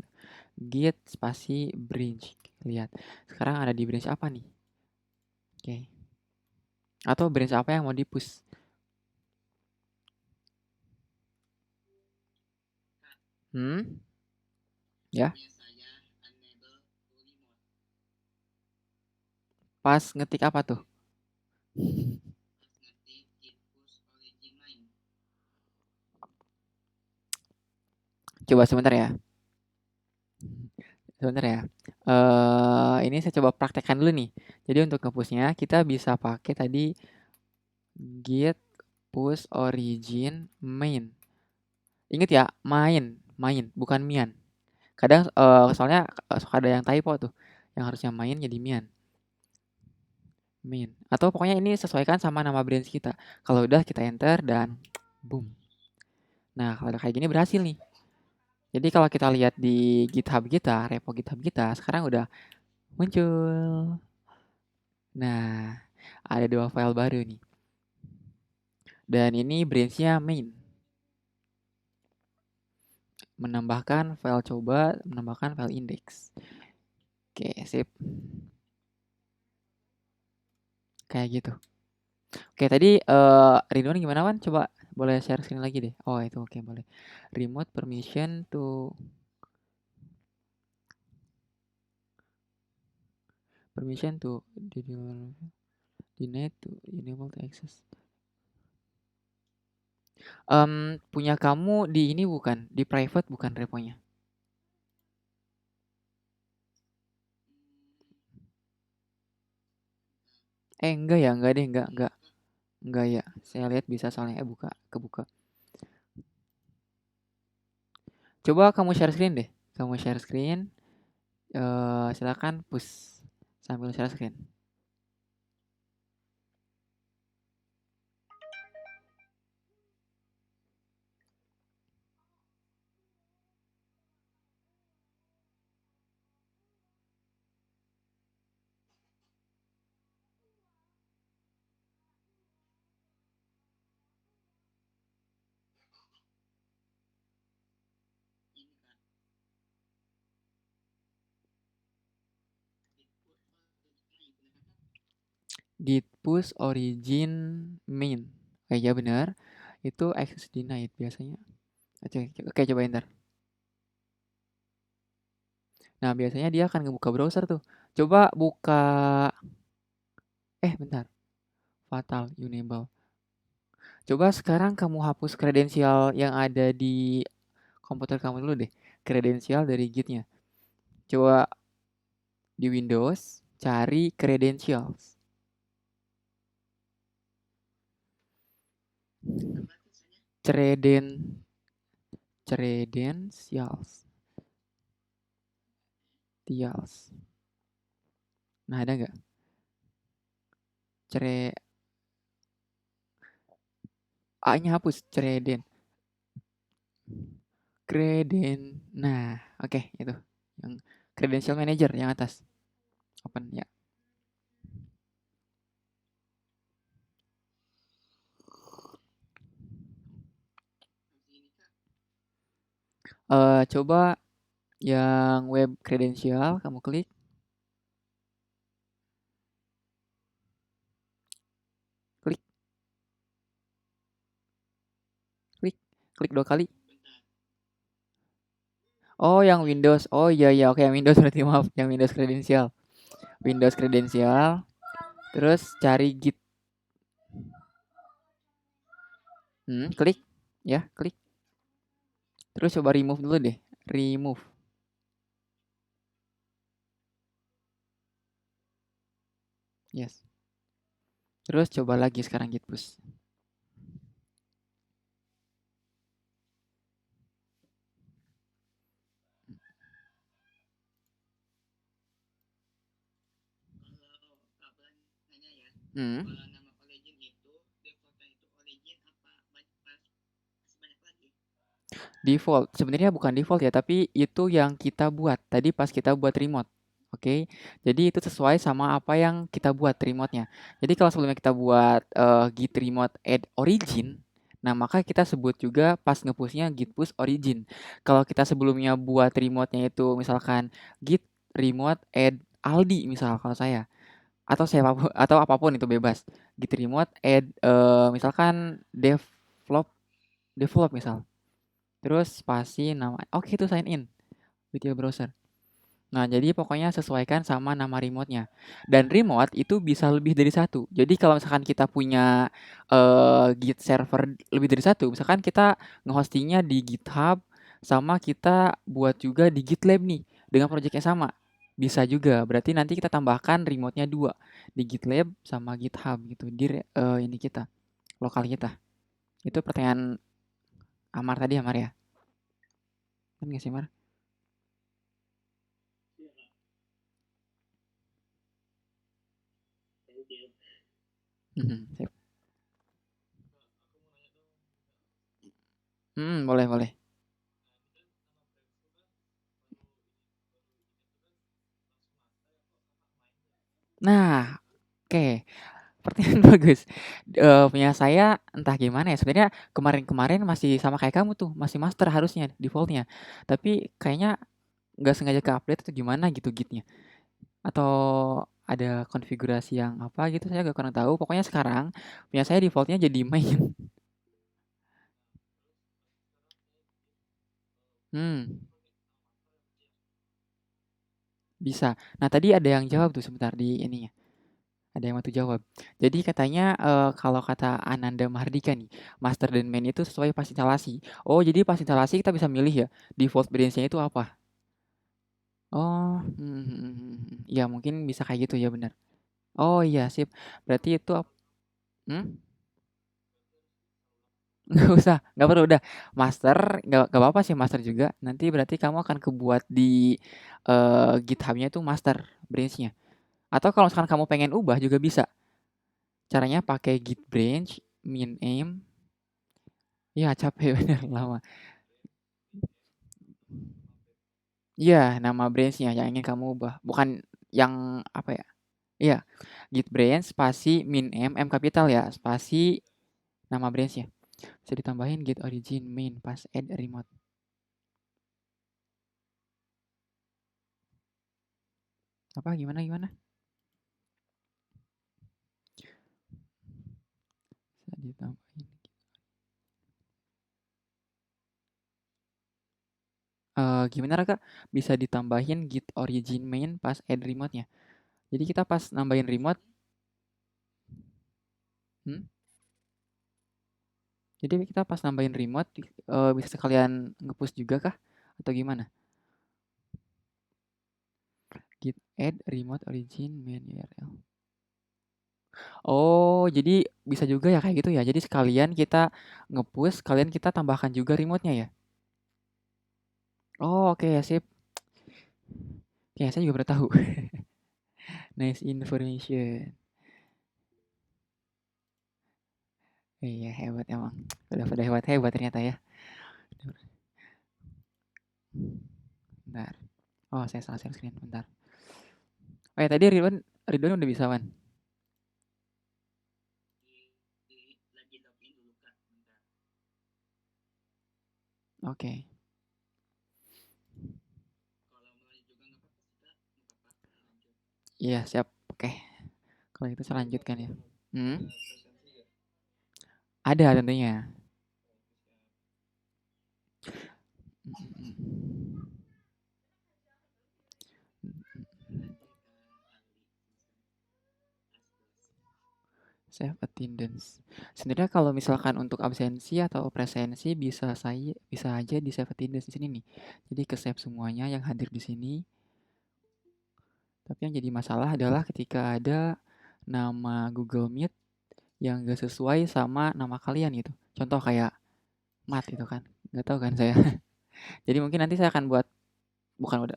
Git spasi branch. Lihat. Sekarang ada di branch apa nih? Oke. Atau branch apa yang mau di-push? Ya. Pas ngetik apa tuh? Coba sebentar ya. Sebentar ya. Ini saya coba praktekkan dulu nih. Jadi untuk nge-pushnya kita bisa pakai tadi git push origin main. Ingat ya, main, bukan mian. Kadang soalnya suka ada yang typo tuh, yang harusnya main jadi mian. Main. Atau pokoknya ini sesuaikan sama nama branch kita. Kalau udah kita enter dan boom. Nah, kalau udah kayak gini berhasil nih. Jadi kalau kita lihat di GitHub kita, repo GitHub kita, sekarang udah muncul. Nah, ada 2 file baru nih. Dan ini branch-nya main. Menambahkan file coba, menambahkan file index. Oke, sip. Kayak gitu. Oke, tadi Ridwan gimana, Wan? Coba boleh share screen lagi deh. Oh, itu oke, boleh. Remote permission to deny to enable to access. Punya kamu di ini bukan? Di private bukan reponya? Enggak ya, enggak deh, enggak. Enggak ya. Saya lihat bisa soalnya kebuka. Coba kamu share screen deh. Kamu share screen. Silakan push sambil share screen. Git push origin main. Ya benar. Itu access denied biasanya. Oke, coba enter. Nah, biasanya dia akan ngebuka browser tuh. Coba buka bentar. Fatal enable. Coba sekarang kamu hapus kredensial yang ada di komputer kamu dulu deh. Kredensial dari Gitnya. Coba di Windows cari credentials. Credentials. Nah, ada nggak? Cre A-nya hapus. Nah, oke, itu. Yang credential manager yang atas. Open ya. Coba yang web kredensial kamu klik. Klik klik klik 2 kali. Oh, yang Windows. Oh, iya iya, oke, yang Windows berarti maaf, yang Windows kredensial. Windows kredensial, terus cari Git. Klik ya, klik. Terus coba remove dulu deh. Remove. Yes. Terus coba lagi sekarang Git push. Hmm. Default. Sebenarnya bukan default ya, tapi itu yang kita buat tadi pas kita buat remote. Oke. Jadi itu sesuai sama apa yang kita buat remote-nya. Jadi kalau sebelumnya kita buat git remote add origin, nah maka kita sebut juga pas nge-push-nya git push origin. Kalau kita sebelumnya buat remote-nya itu misalkan git remote add Aldi misal kalau saya, atau siapapun atau apapun itu bebas. Git remote add misalkan develop misal. Terus spasi nama. Oke, itu sign in with your browser. Nah, jadi pokoknya sesuaikan sama nama remote-nya. Dan remote itu bisa lebih dari satu. Jadi kalau misalkan kita punya Git server lebih dari satu, misalkan kita ngehostingnya di GitHub, sama kita buat juga di GitLab nih dengan project yang sama. Bisa juga. Berarti nanti kita tambahkan remote-nya dua di GitLab sama GitHub gitu di ini kita, lokal kita. Itu pertanyaan Amar tadi, Amar ya. Kan nggak sih, Amar? Sip. Boleh boleh. Nah, oke, pertanyaan bagus. Punya saya entah gimana ya, sebenarnya kemarin-kemarin masih sama kayak kamu tuh, masih master harusnya defaultnya. Tapi kayaknya nggak sengaja ke-update atau gimana gitu Gitnya. Atau ada konfigurasi yang apa gitu, saya nggak kurang tahu. Pokoknya sekarang punya saya defaultnya jadi main. Hmm, bisa. Nah, tadi ada yang jawab tuh sebentar di ininya. Ada yang bantu jawab. Jadi katanya, kalau kata Ananda Mahardika nih, master dan main itu sesuai pas instalasi. Oh, jadi pas instalasi kita bisa milih ya, default branch-nya itu apa? Oh, iya mungkin bisa kayak gitu ya, benar. Oh iya, sip. Berarti itu hmm? Nggak usah, nggak perlu, udah. Master, nggak apa-apa sih master juga. Nanti berarti kamu akan kebuat di, GitHub-nya itu master branch-nya. Atau kalau misalkan kamu pengen ubah juga bisa. Caranya pakai git branch, min aim. Iya, capek bener lama. Iya, nama branch-nya yang ingin kamu ubah, bukan yang apa ya? Iya, git branch spasi min m kapital ya, spasi nama branch-nya. Bisa ditambahin git origin main pas add remote. Apa gimana gimana? Bisa ditambahin. Gimana Kak? Bisa ditambahin git origin main pas add remote-nya. Jadi kita pas nambahin remote, hmm? Jadi kita pas nambahin remote, bisa sekalian nge-push juga kah? Atau gimana? Git add remote origin main URL. Oh, jadi bisa juga ya kayak gitu ya. Jadi sekalian kita nge-push, sekalian kita tambahkan juga remote-nya ya. Oh, oke, sip. Oke, saya juga baru tahu. Nice information. Iya, hebat emang. Udah hebat-hebat ternyata ya. Bentar. Oh, saya salah share screen. Bentar. Oh ya, tadi Ridwan udah bisa, Wan. Oke. Iya, siap. Oke, kalau itu saya lanjutkan ya. Hmm, ada tentunya. Self attendance. Sebenarnya kalau misalkan untuk absensi atau presensi bisa aja di self attendance di sini nih. Jadi ke save semuanya yang hadir di sini. Tapi yang jadi masalah adalah ketika ada nama Google Meet yang gak sesuai sama nama kalian gitu. Contoh kayak Mat itu kan. Nggak tahu kan saya. Jadi mungkin nanti saya akan buat,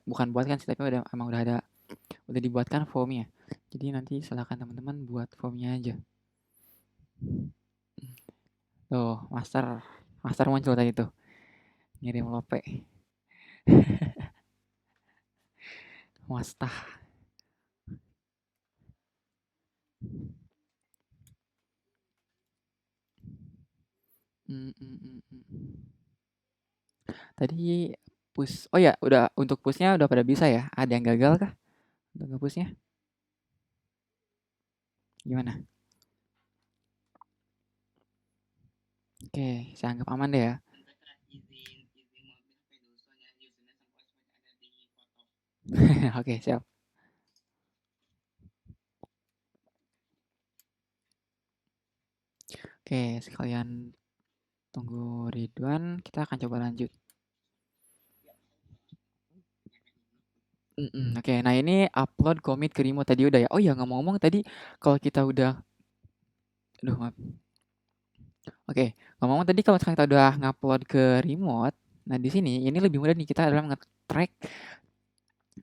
bukan buat kan sih, tapi emang udah dibuatkan formnya. Jadi nanti silakan teman-teman buat formnya aja. Tuh, master muncul tadi tuh. Ngirim lope. Wastah. Mm, mm, mm, mm. Tadi push. Oh ya, udah untuk pushnya udah pada bisa ya? Ada yang gagal kah untuk nge-pushnya? Gimana? Oke, saya anggap aman deh ya. Oke, siap. Oke, sekalian tunggu Ridwan, kita akan coba lanjut. Oke, nah ini upload commit ke remote tadi udah ya. Oh ya, ngomong-ngomong tadi kalau kita udah, aduh maaf. Oke, ngomong-ngomong tadi kalau misalkan kita udah ngupload ke remote, nah di sini ini lebih mudah nih kita dalam nge-track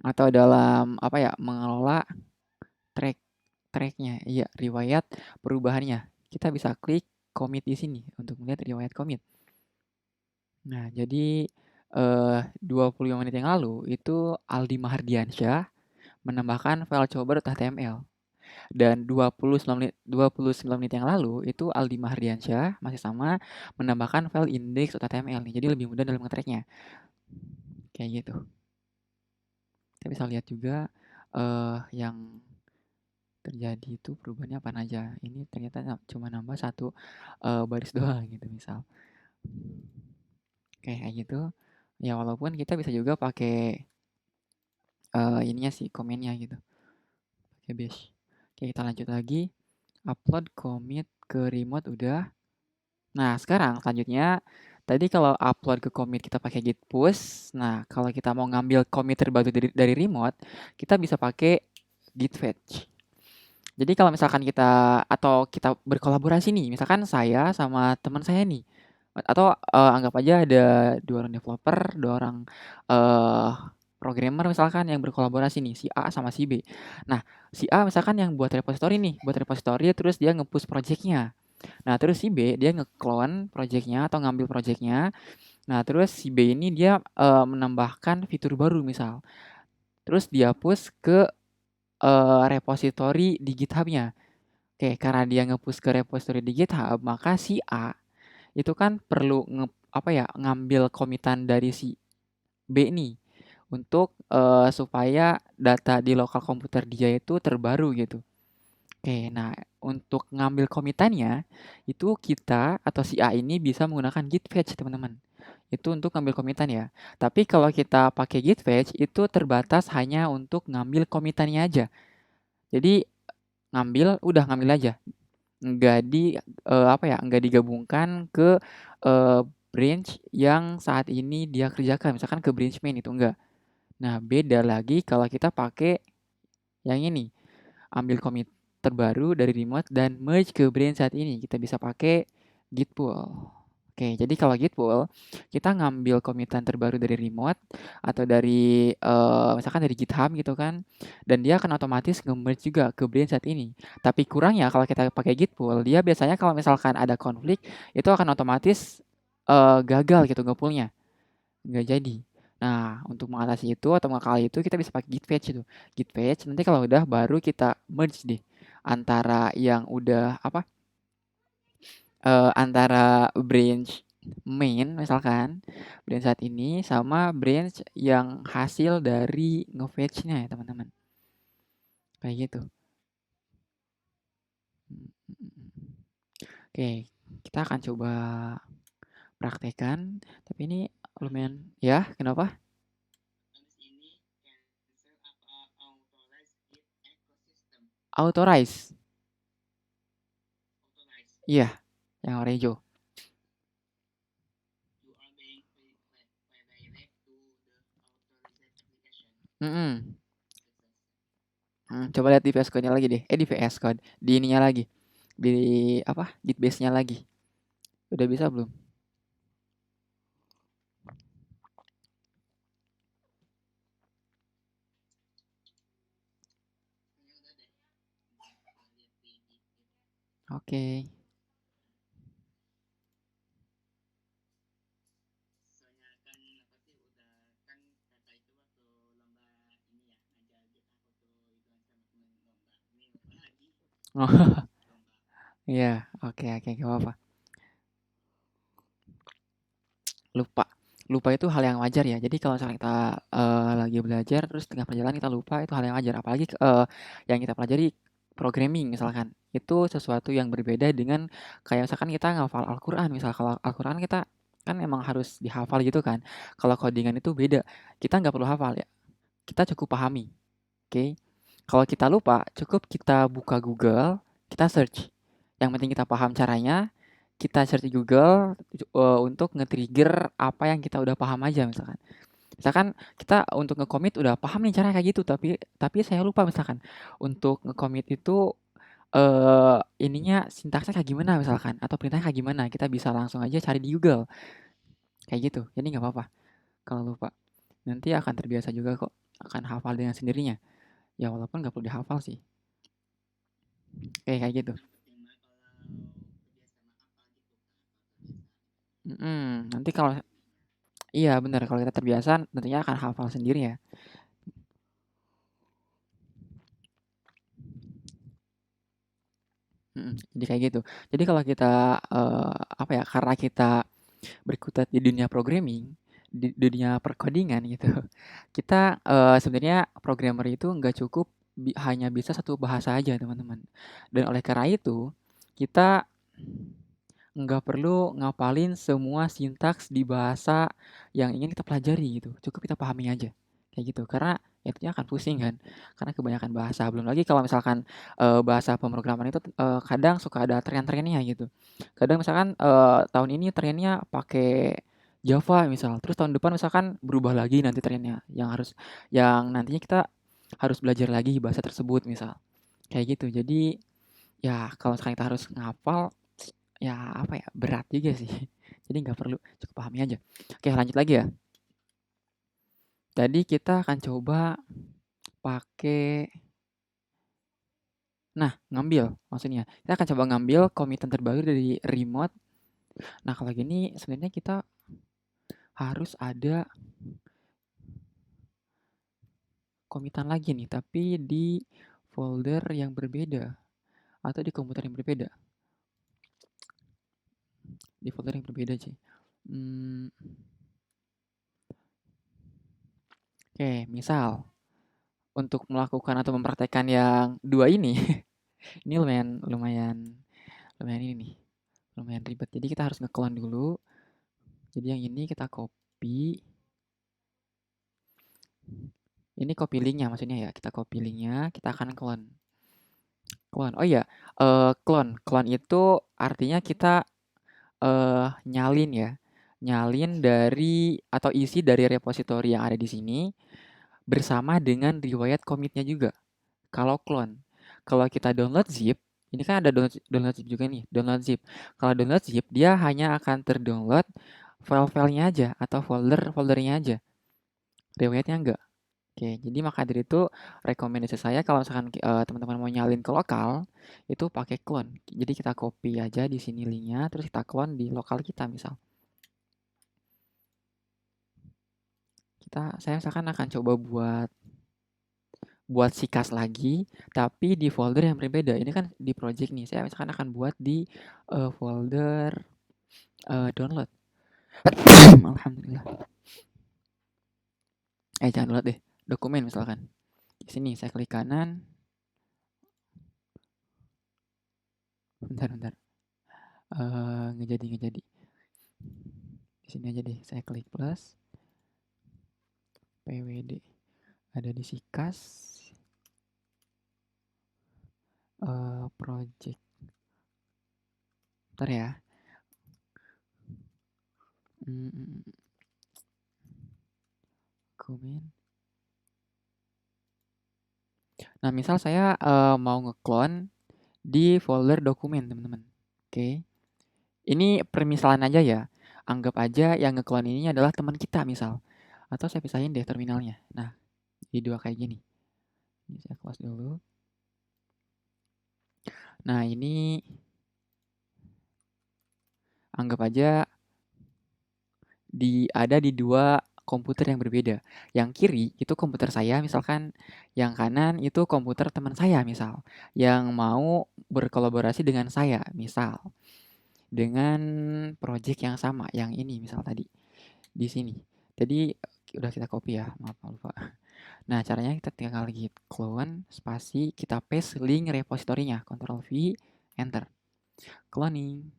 atau dalam apa ya, mengelola track tracknya, iya, riwayat perubahannya. Kita bisa klik commit di sini untuk melihat riwayat commit. Nah, jadi 25 menit yang lalu itu Aldi Mahardiansyah menambahkan file coba.html. Dan 29 menit yang lalu itu Aldi Mahardiansyah masih sama menambahkan file index.html nih. Jadi lebih mudah dalam nge-tracknya. Kayak gitu. Kita bisa lihat juga yang terjadi itu perubahannya apa aja. Ini ternyata cuma nambah satu baris doang gitu misal. Kayak gitu. Ya walaupun kita bisa juga pakai ininya sih komennya gitu. Pakai bash. Oke, kita lanjut lagi. Upload commit ke remote udah. Nah, sekarang selanjutnya tadi kalau upload ke commit kita pakai git push. Nah, kalau kita mau ngambil commit terbaru dari remote, kita bisa pakai git fetch. Jadi kalau misalkan kita berkolaborasi nih, misalkan saya sama teman saya nih, atau anggap aja ada dua orang developer, dua orang eh, programmer misalkan yang berkolaborasi nih, si A sama si B. Nah, si A misalkan yang buat repository nih, buat repository terus dia nge-push projectnya. Nah, terus si B dia nge-clone projectnya atau ngambil projectnya. Nah, terus si B ini dia menambahkan fitur baru misal. Terus dia push ke repository di GitHub-nya. Oke, karena dia nge-push ke repository di GitHub, maka si A itu kan perlu apa ya, ngambil komitan dari si B nih untuk supaya data di lokal komputer dia itu terbaru gitu. Oke, nah untuk ngambil komitannya itu kita atau si A ini bisa menggunakan git fetch teman-teman. Itu untuk ngambil komitan ya. Tapi kalau kita pakai git fetch itu terbatas hanya untuk ngambil komitannya aja. Jadi udah ngambil aja. Apa ya, nggak digabungkan ke branch yang saat ini dia kerjakan. Misalkan ke branch main itu enggak. Nah, beda lagi kalau kita pakai yang ini. Ambil commit terbaru dari remote dan merge ke branch saat ini. Kita bisa pakai git pull. Oke, jadi kalau git pull, kita ngambil commitan terbaru dari remote atau dari misalkan dari GitHub gitu kan, dan dia akan otomatis nge-merge juga ke branch saat ini. Tapi kurangnya kalau kita pakai git pull, dia biasanya kalau misalkan ada konflik, itu akan otomatis gagal gitu nge-pull-nya, nggak jadi. Nah, untuk mengatasi itu atau mengakali itu kita bisa pakai git fetch itu. Git fetch nanti kalau udah baru kita merge deh antara yang udah apa? Antara branch main misalkan, branch saat ini sama branch yang hasil dari nge-fetch-nya ya teman-teman. kayak gitu. Oke, kita akan coba praktekkan, tapi ini lumayan ya, kenapa? Authorize. Iya, yang warna hijau. Mm-mm. Coba lihat di VS Code-nya lagi deh. Di VS Code, di ininya lagi. Di apa? Git base-nya lagi. Udah bisa belum? Oke. Oh, iya. Oke, oke, gak apa-apa. Lupa. Lupa itu hal yang wajar ya. Jadi kalau misalnya kita lagi belajar terus tengah perjalanan kita lupa itu hal yang wajar. Apalagi yang kita pelajari programming misalkan. Itu sesuatu yang berbeda dengan kayak misalkan kita ngafal Al-Qur'an. Misal kalau Al-Qur'an kita kan emang harus dihafal gitu kan. Kalau codingan itu beda. Kita nggak perlu hafal ya. Kita cukup pahami. Oke. Kalau kita lupa, cukup kita buka Google, kita search. Yang penting kita paham caranya, kita search di Google untuk nge-trigger apa yang kita udah paham aja misalkan. Misalkan kita untuk nge-commit udah paham nih caranya kayak gitu, tapi saya lupa misalkan untuk nge-commit itu ininya sintaksnya kayak gimana misalkan atau perintahnya kayak gimana, kita bisa langsung aja cari di Google. Kayak gitu. Jadi nggak apa-apa kalau lupa. Nanti akan terbiasa juga kok, akan hafal dengan sendirinya. Ya walaupun nggak perlu dihafal sih. Kayak gitu. Nanti kalau iya benar kalau kita terbiasa tentunya akan hafal sendiri ya. Jadi kayak gitu. Jadi kalau kita apa ya, karena kita berkutat di dunia programming, di dunia perkodingan gitu, kita sebenarnya programmer itu nggak cukup hanya bisa satu bahasa aja teman-teman. Dan oleh karena itu kita nggak perlu ngapalin semua sintaks di bahasa yang ingin kita pelajari gitu. Cukup kita pahami aja. Kayak gitu. Karena ya tentunya akan pusing kan. Karena kebanyakan bahasa. Belum lagi kalau misalkan bahasa pemrograman itu kadang suka ada tren-trennya gitu. Kadang misalkan tahun ini trennya pakai Java misal. Terus tahun depan misalkan berubah lagi nanti trennya. Yang nantinya kita harus belajar lagi bahasa tersebut misal. Kayak gitu. Jadi ya kalau misalkan kita harus ngapal ya apa ya, berat juga sih. Jadi nggak perlu, cukup pahami aja. Oke lanjut lagi ya. Tadi kita akan coba pakai, nah ngambil maksudnya. Kita akan coba ngambil komitan terbaru dari remote. Nah kalau gini sebenarnya kita harus ada komitan lagi nih, tapi di folder yang berbeda atau di komputer yang berbeda. Di folder yang berbeda sih. Hmm, oke, misal untuk melakukan atau mempraktekkan yang dua ini, ini lumayan lumayan lumayan ini nih, lumayan ribet. Jadi kita harus nge-clone dulu. Jadi yang ini kita copy. Ini copy linknya maksudnya ya. Kita copy linknya, kita akan clone. Clone. Oh iya, clone. Clone itu artinya kita nyalin ya. Nyalin dari atau isi dari repository yang ada di sini bersama dengan riwayat commit-nya juga. Kalau clone. Kalau kita download zip, ini kan ada download zip juga nih, download zip. Kalau download zip, dia hanya akan terdownload file-filenya aja atau foldernya aja. Riwayatnya enggak. Oke, jadi maka dari itu rekomendasi saya kalau misalkan teman-teman mau nyalin ke lokal, itu pakai clone. Jadi kita copy aja di sini linknya, terus kita clone di lokal kita misal. Saya misalkan akan coba buat sikas lagi, tapi di folder yang berbeda. Ini kan di project nih, saya misalkan akan buat di folder download. Alhamdulillah. Jangan download deh, dokumen misalkan. Di sini saya klik kanan, Bentar. Ngejadi. Di sini aja deh, saya klik plus, pwd. Ada di sikas, project. Bentar ya. Komen. Nah, misal saya mau ngeklon di folder dokumen, teman-teman. Oke. Ini permisalan aja ya. Anggap aja yang ngeklon ini adalah teman kita misal. Atau saya pisahin deh terminalnya. Nah, di dua kayak gini. Ini saya close dulu. Nah, ini anggap aja ada di dua komputer yang berbeda. Yang kiri itu komputer saya misalkan, yang kanan itu komputer teman saya misal, yang mau berkolaborasi dengan saya misal, dengan project yang sama, yang ini misal tadi di sini. Jadi udah kita copy ya, maaf lupa. Nah, caranya kita tinggal git clone spasi kita paste link repositorinya, Ctrl V, enter. Cloning.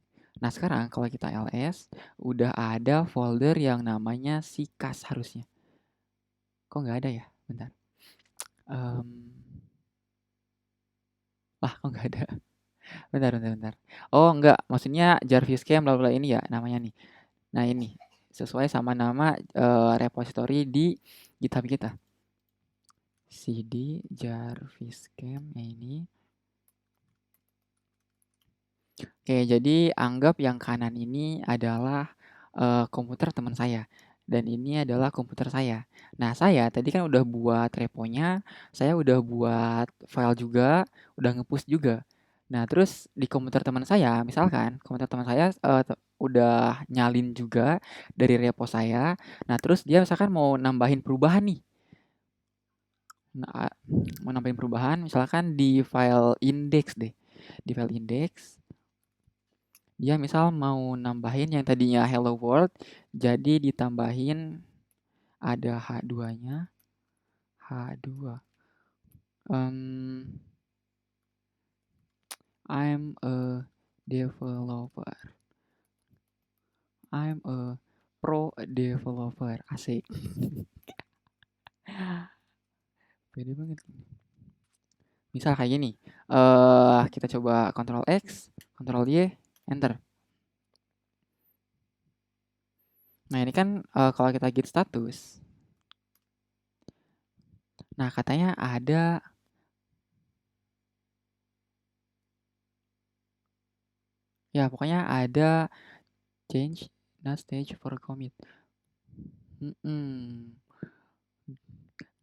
Nah, sekarang kalau kita ls, udah ada folder yang namanya sikas harusnya. Kok nggak ada ya? Bentar. Kok nggak ada? Bentar. Oh, nggak. Maksudnya Jarvis Cam bla bla ini ya namanya nih. Nah, ini sesuai sama nama repository di GitHub kita. cd Jarvis Cam ini. Oke, jadi anggap yang kanan ini adalah komputer teman saya dan ini adalah komputer saya. Nah, saya tadi kan udah buat reponya, saya udah buat file juga, udah nge-push juga. Nah, terus di komputer teman saya, misalkan komputer teman saya udah nyalin juga dari repo saya. Nah, terus dia misalkan mau nambahin perubahan nih. Nah, mau nambahin perubahan misalkan di file index deh. Di file index dia misal mau nambahin yang tadinya hello world jadi ditambahin ada H2-nya. H2. I'm a developer. I'm a pro developer. Asik. Pede banget. Misal kayak gini. Kita coba Ctrl X, Ctrl Y, enter. Nah, ini kan kalau kita git status. Nah, katanya ada ya pokoknya ada change not stage for commit.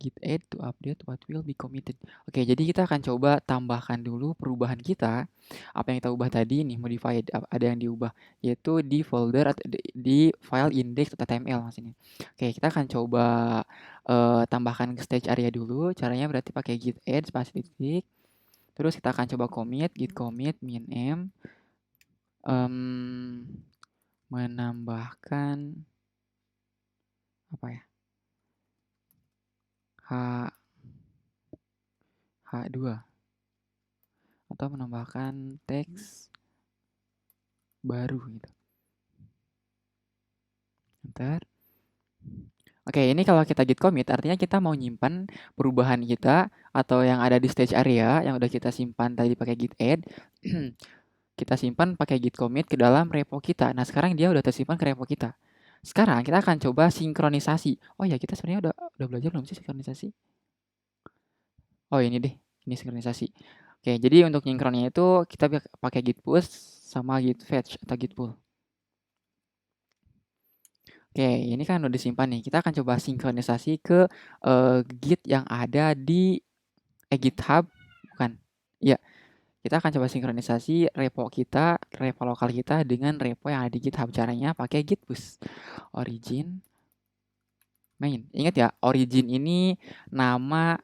Git add to update what will be committed. Oke, jadi kita akan coba tambahkan dulu perubahan kita. Apa yang kita ubah tadi nih, modified, ada yang diubah, yaitu di folder atau di file index.html maksudnya. Oke, kita akan coba tambahkan ke stage area dulu. Caranya berarti pakai git add spasi titik. Terus kita akan coba commit, git commit min m. Menambahkan apa ya? H2 atau menambahkan teks baru gitu. Bentar. Oke, ini kalau kita git commit artinya kita mau nyimpan perubahan kita atau yang ada di stage area yang udah kita simpan tadi pakai git add. Kita simpan pakai git commit ke dalam repo kita. Nah, sekarang dia udah tersimpan ke repo kita. Sekarang kita akan coba sinkronisasi. Oh ya, kita sebenarnya udah belajar belum sih sinkronisasi? Oh, ini deh. Ini sinkronisasi. Oke, jadi untuk sinkronnya itu kita pakai git push sama git fetch atau git pull. Oke, ini kan udah disimpan nih. Kita akan coba sinkronisasi ke Git yang ada di GitHub, bukan? Iya, kita akan coba sinkronisasi repo kita, repo lokal kita dengan repo yang ada di GitHub. Caranya pakai git push origin main. Ingat ya, origin ini nama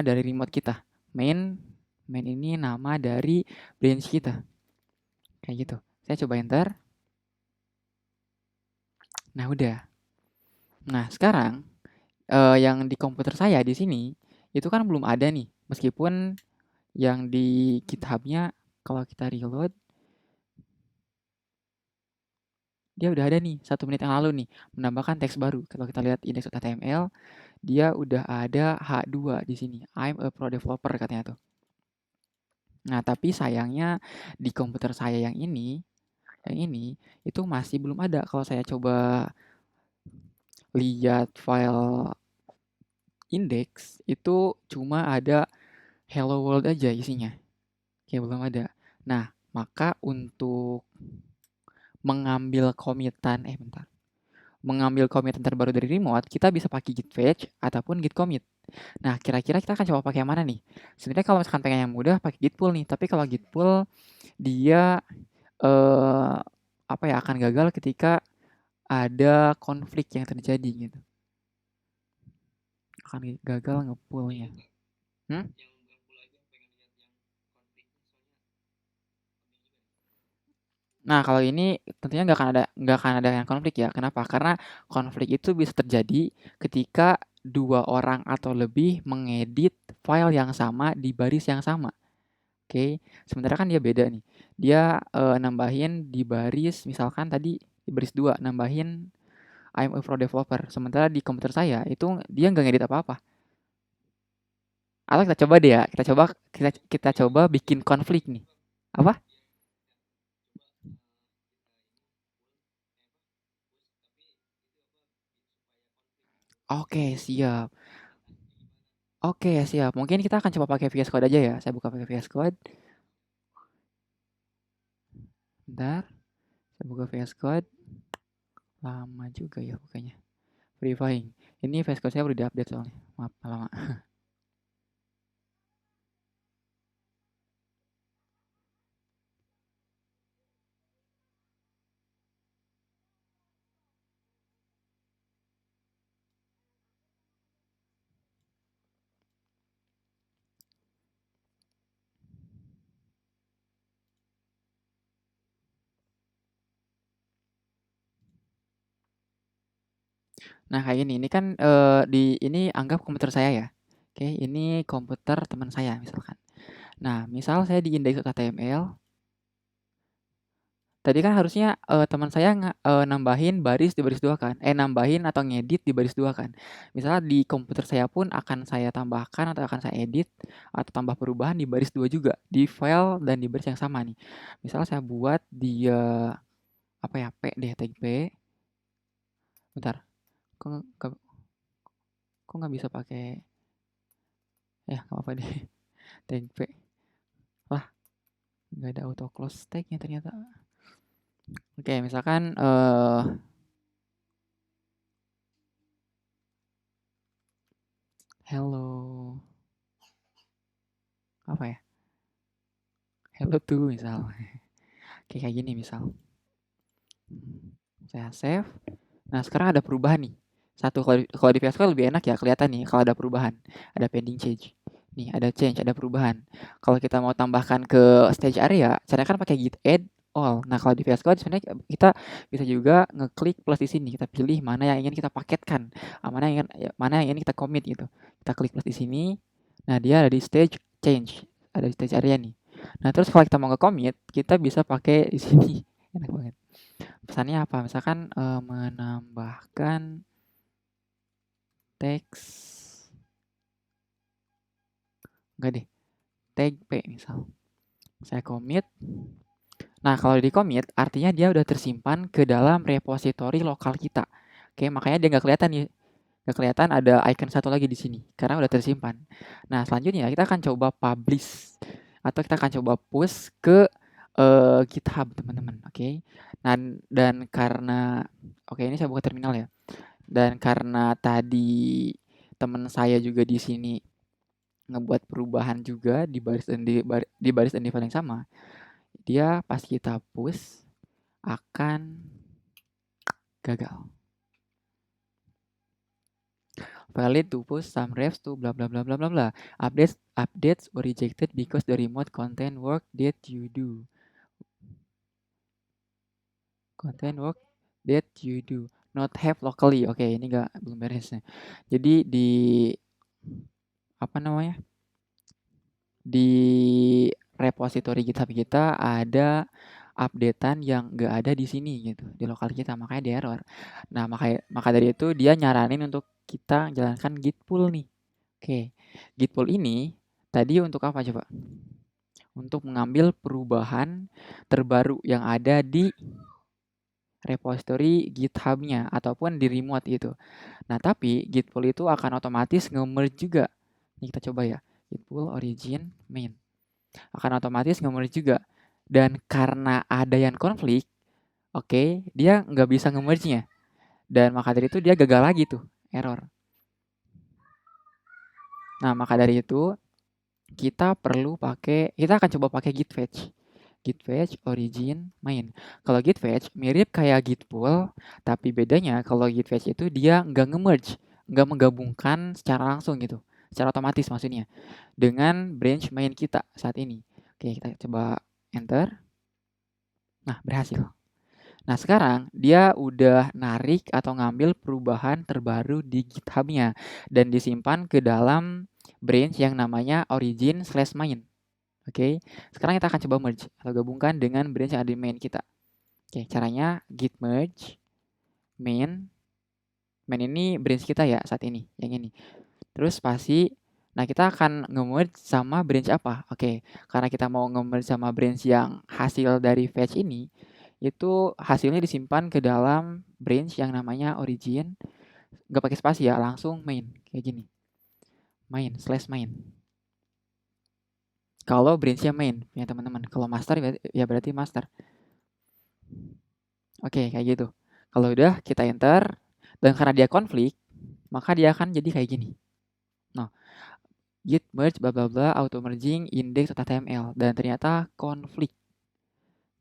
dari remote kita. Main ini nama dari branch kita. Kayak gitu. Saya coba enter. Nah, udah. Nah, sekarang yang di komputer saya di sini itu kan belum ada nih, meskipun yang di GitHub-nya Kalau kita reload, dia udah ada nih 1 menit yang lalu nih menambahkan teks baru. Kalau kita lihat index.html, dia udah ada H2 di sini. I'm a pro developer katanya tuh. Nah, tapi sayangnya di komputer saya yang ini itu masih belum ada. Kalau saya coba lihat file index itu cuma ada hello world aja isinya. Kayak belum ada. Nah, maka untuk mengambil komitan bentar. Mengambil komitan terbaru dari remote, kita bisa pakai git fetch ataupun git commit. Nah, kira-kira kita akan coba pakai yang mana nih? Sebenarnya kalau misalkan pengen yang mudah pakai git pull nih, tapi kalau git pull dia eh apa ya akan gagal ketika ada konflik yang terjadi gitu. Akan gagal ngepullnya. Hmm? Nah, kalau ini tentunya nggak akan ada yang konflik ya. Kenapa? Karena konflik itu bisa terjadi ketika dua orang atau lebih mengedit file yang sama di baris yang sama. Oke, sementara kan dia beda nih. Dia nambahin di baris, misalkan tadi di baris 2 nambahin I'm a pro developer. Sementara di komputer saya itu dia nggak ngedit apa-apa. Atau kita coba deh ya, kita coba bikin konflik nih. Apa? Oke, siap. Oke, siap. Mungkin kita akan coba pakai VS Code aja ya. Saya buka pakai VS Code. Bentar, saya buka VS Code. Lama juga ya bukanya. Verifying. Ini VS Code saya udah diupdate soalnya. Maaf, lama. Nah, kayak gini. Ini kan ini anggap komputer saya ya. Oke, ini komputer teman saya misalkan. Nah, misal saya di index.html, tadi kan harusnya teman saya nambahin baris di baris 2 kan. Nambahin atau ngedit di baris 2 kan. Misalnya di komputer saya pun akan saya tambahkan atau akan saya edit atau tambah perubahan di baris 2 juga, di file dan di baris yang sama nih. Misal saya buat dia apa ya, P deh, tag P. Bentar, kok nggak kok nggak bisa pakai ya nggak apa-apa deh. Tag P. Lah, nggak ada auto close tag-nya ternyata. Oke, misalkan hello apa ya? Hello to misal. Kayak gini misal. Saya save. Nah, sekarang ada perubahan nih. Satu, kalau di VS Code lebih enak ya kelihatan nih kalau ada perubahan. Ada pending change. Nih, ada change, ada perubahan. Kalau kita mau tambahkan ke stage area, caranya kan pakai git add all. Nah, kalau di VS Code sebenarnya kita bisa juga ngeklik plus di sini. Kita pilih mana yang ingin kita paketkan, mana yang ingin kita commit gitu. Kita klik plus di sini. Nah, dia ada di stage change, ada di stage area nih. Nah, terus kalau kita mau nge-commit, kita bisa pakai di sini. Enak banget. Pesannya apa? Misalkan menambahkan teks, enggak deh, tag P misal. Saya commit. Nah, kalau di commit artinya dia udah tersimpan ke dalam repository lokal kita. Oke, makanya dia nggak kelihatan nih. Nggak kelihatan ada icon satu lagi di sini karena udah tersimpan. Nah, selanjutnya kita akan coba publish atau kita akan coba push ke GitHub, teman-teman. Oke. Dan karena oke, ini saya buka terminal ya. Dan karena tadi teman saya juga di sini ngebuat perubahan juga di baris dan di file yang sama, dia pas kita push akan gagal. Valid to push some refs to bla bla bla bla bla bla. Updates were rejected because the remote content work that you do. Content work that you do not have locally. Oke, ini belum beres nih. Jadi apa namanya? Di repository GitHub kita ada updatean yang nggak ada di sini gitu, di lokal kita, makanya di error. Nah, maka dari itu dia nyaranin untuk kita jalankan git pull nih. Oke, git pull ini tadi untuk apa coba? Untuk mengambil perubahan terbaru yang ada di repository GitHub-nya ataupun di remote gitu. Nah, tapi git pull itu akan otomatis nge-merge juga. Ini kita coba ya. Git pull origin main. Akan otomatis nge-merge juga. Dan karena ada yang konflik, oke, dia nggak bisa nge-merge-nya. Dan maka dari itu dia gagal lagi tuh, error. Nah, maka dari itu kita akan coba pakai git fetch. Git fetch origin main. Kalau git fetch mirip kayak git pull, tapi bedanya kalau git fetch itu dia nggak nge-merge, nggak menggabungkan secara langsung gitu, secara otomatis maksudnya, dengan branch main kita saat ini. Oke, kita coba enter. Nah, berhasil. Nah, sekarang dia udah narik atau ngambil perubahan terbaru di GitHub-nya dan disimpan ke dalam branch yang namanya origin/main. Oke, sekarang kita akan coba merge atau gabungkan dengan branch yang ada di main kita. Oke, caranya git merge main. Main ini branch kita ya saat ini, yang ini. Terus spasi. Nah, kita akan nge-merge sama branch apa? Oke, karena kita mau nge-merge sama branch yang hasil dari fetch ini, itu hasilnya disimpan ke dalam branch yang namanya origin. Nggak pakai spasi ya, langsung main. Kayak gini. Main/main. Kalau branchnya main, ya teman-teman. Kalau master ya berarti master. Oke, kayak gitu. Kalau udah kita enter, dan karena dia konflik, maka dia akan jadi kayak gini. Nah, git merge bla bla bla auto merging index.html dan ternyata konflik.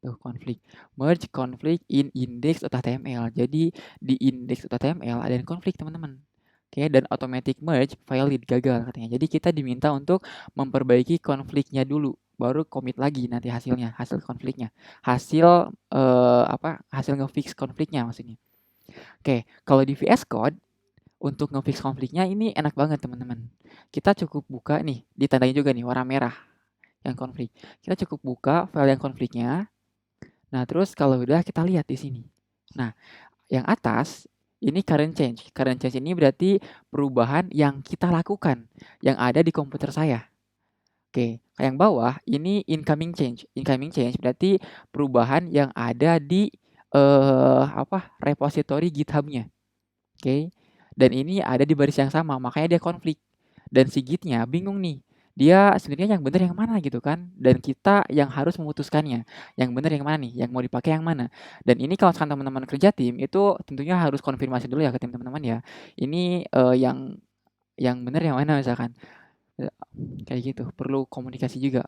Tuh, konflik. Merge conflict in index.html. Jadi di index.html ada yang konflik, teman-teman. Oke, dan automatic merge valid gagal katanya. Jadi kita diminta untuk memperbaiki konfliknya dulu, baru commit lagi nanti hasil konfliknya. Hasil nge-fix konfliknya maksudnya. Oke, kalau di VS Code untuk nge-fix konfliknya ini enak banget, teman-teman. Kita cukup buka nih, ditandain juga nih warna merah yang konflik. Kita cukup buka file yang konfliknya. Nah, terus kalau udah kita lihat di sini. Nah, yang atas ini current change. Current change ini berarti perubahan yang kita lakukan, yang ada di komputer saya. Oke, yang bawah ini incoming change. Incoming change berarti perubahan yang ada di repository GitHub-nya. Oke. Dan ini ada di baris yang sama, makanya dia konflik. Dan si Git-nya bingung nih. Dia sebenarnya yang benar yang mana gitu kan? Dan kita yang harus memutuskannya. Yang benar yang mana nih? Yang mau dipakai yang mana? Dan ini kalau misalkan teman-teman kerja tim itu tentunya harus konfirmasi dulu ya ke tim teman-teman ya. Ini yang benar yang mana misalkan. Eh, Kayak gitu. Perlu komunikasi juga.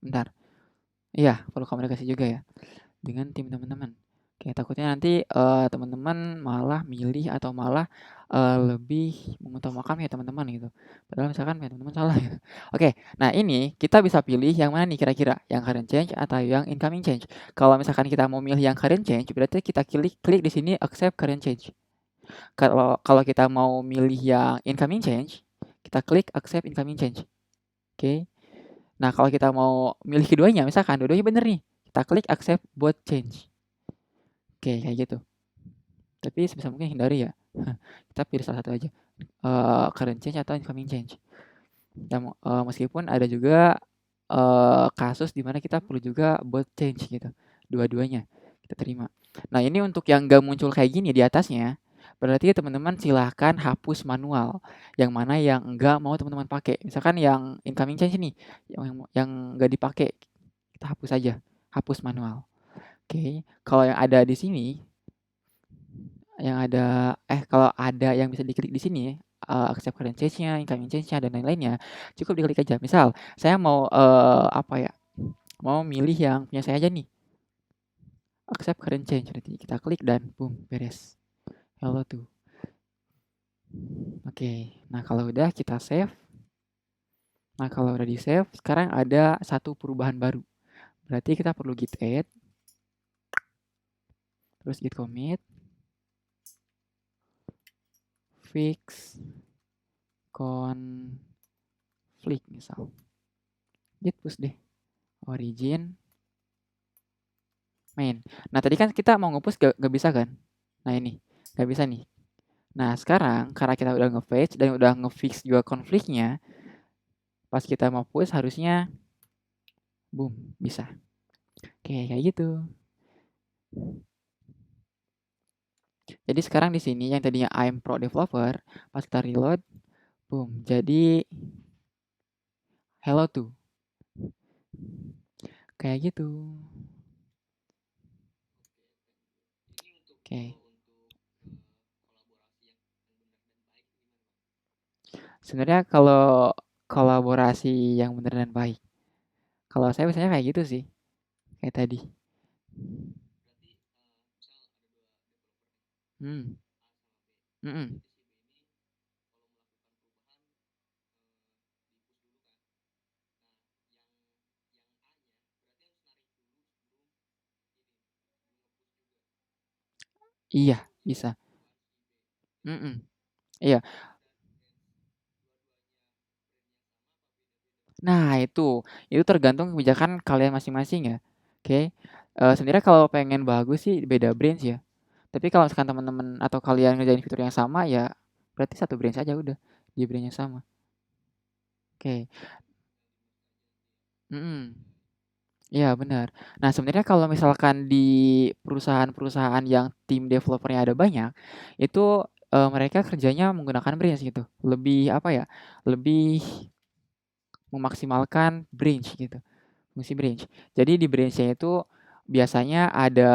Bentar. Iya, perlu komunikasi juga ya dengan tim teman-teman. Kayak takutnya nanti, teman-teman malah milih atau malah, lebih mengutamakan ya teman-teman gitu. Padahal misalkan ya teman-teman salah gitu. Oke, nah ini kita bisa pilih yang mana nih kira-kira? Yang current change atau yang incoming change? Kalau misalkan kita mau milih yang current change, berarti kita klik di sini accept current change. Kalau kalau kita mau milih yang incoming change, kita klik accept incoming change. Oke. Nah, kalau kita mau milih keduanya, misalkan dua-duanya bener nih, kita klik accept both change. Oke, kayak gitu. Tapi sebisa mungkin hindari ya. Kita pilih salah satu aja. Current change atau incoming change. Dan meskipun ada juga kasus di mana kita perlu juga both change gitu. Dua-duanya kita terima. Nah, ini untuk yang nggak muncul kayak gini di atasnya, berarti teman-teman silahkan hapus manual. Yang mana yang nggak mau teman-teman pakai. Misalkan yang incoming change nih, yang nggak dipakai, kita hapus aja. Hapus manual. Oke, kalau yang ada di sini kalau ada yang bisa diklik di sini, accept current change-nya, incoming change-nya, dan lain-lainnya, cukup diklik aja. Misal, saya mau, mau milih yang punya saya aja nih, accept current change, nanti kita klik dan boom, beres. Hello tuh. Oke, nah kalau udah kita save. Nah kalau udah di-save, sekarang ada satu perubahan baru. Berarti kita perlu git add, terus git commit, fix, konflik misal. Git push deh. Origin main. Nah, tadi kan kita mau nge-push gak bisa kan? Nah, ini gak bisa nih. Nah, sekarang karena kita udah nge-fetch dan udah nge-fix juga konfliknya, pas kita mau push harusnya boom, bisa. Oke, kayak gitu. Jadi sekarang di sini yang tadinya I'm pro developer, pas kita reload, boom, jadi hello tuh. Kayak gitu. Oke. Sebenarnya kalau kolaborasi yang benar dan baik. Kalau saya biasanya kayak gitu sih, kayak tadi. Hmm. Mm-mm. Iya, bisa. Mm-mm. Iya. Nah, itu tergantung kebijakan kalian masing-masing ya. Oke. Sebenarnya kalau pengen bagus sih beda branch ya. Tapi kalau misalkan teman-teman atau kalian ngerjain fitur yang sama ya berarti satu branch aja udah di branch yang sama. Oke. Mm-mm. Iya benar. Nah sebenarnya kalau misalkan di perusahaan-perusahaan yang tim developernya ada banyak, itu mereka kerjanya menggunakan branch gitu. Lebih apa ya? Lebih memaksimalkan branch gitu. Fungsi branch. Jadi di branch-nya itu biasanya ada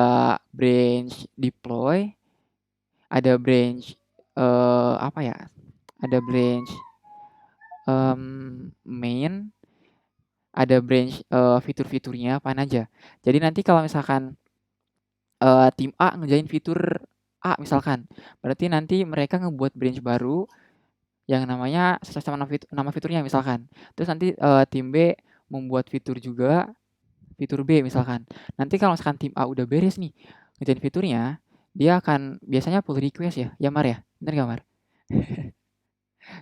branch deploy, ada branch apa ya? Ada branch main, ada branch fitur-fiturnya apa aja. Jadi nanti kalau misalkan tim A ngerjain fitur A misalkan, berarti nanti mereka ngebuat branch baru yang namanya sesuai sama nama fiturnya misalkan. Terus nanti tim B membuat fitur juga, fitur B misalkan. Nanti kalau misalkan tim A udah beres nih ngerjain fiturnya, dia akan biasanya pull request ya, ya Mar ya? Bener gak Mar?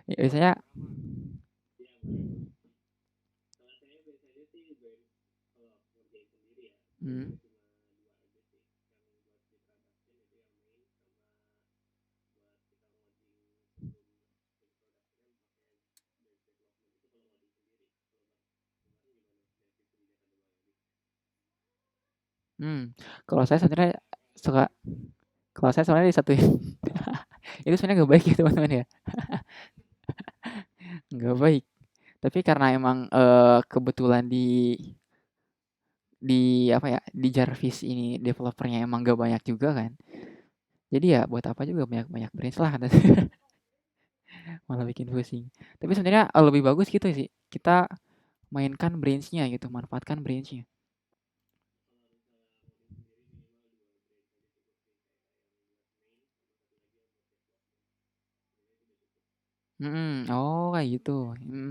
Ya, biasanya hmm, hmm. Kalau saya sebenarnya suka kalau saya sebenarnya disatuin itu sebenarnya nggak baik ya teman-teman ya, nggak baik. Tapi karena emang kebetulan di apa ya di Jarvis ini developernya emang gak banyak juga kan. Jadi ya buat apa juga banyak-banyak branch lah malah bikin pusing. Tapi sebenarnya lebih bagus gitu sih. Kita mainkan branch-nya gitu, manfaatkan branch-nya. Mhm, oh kayak gitu. Mhm.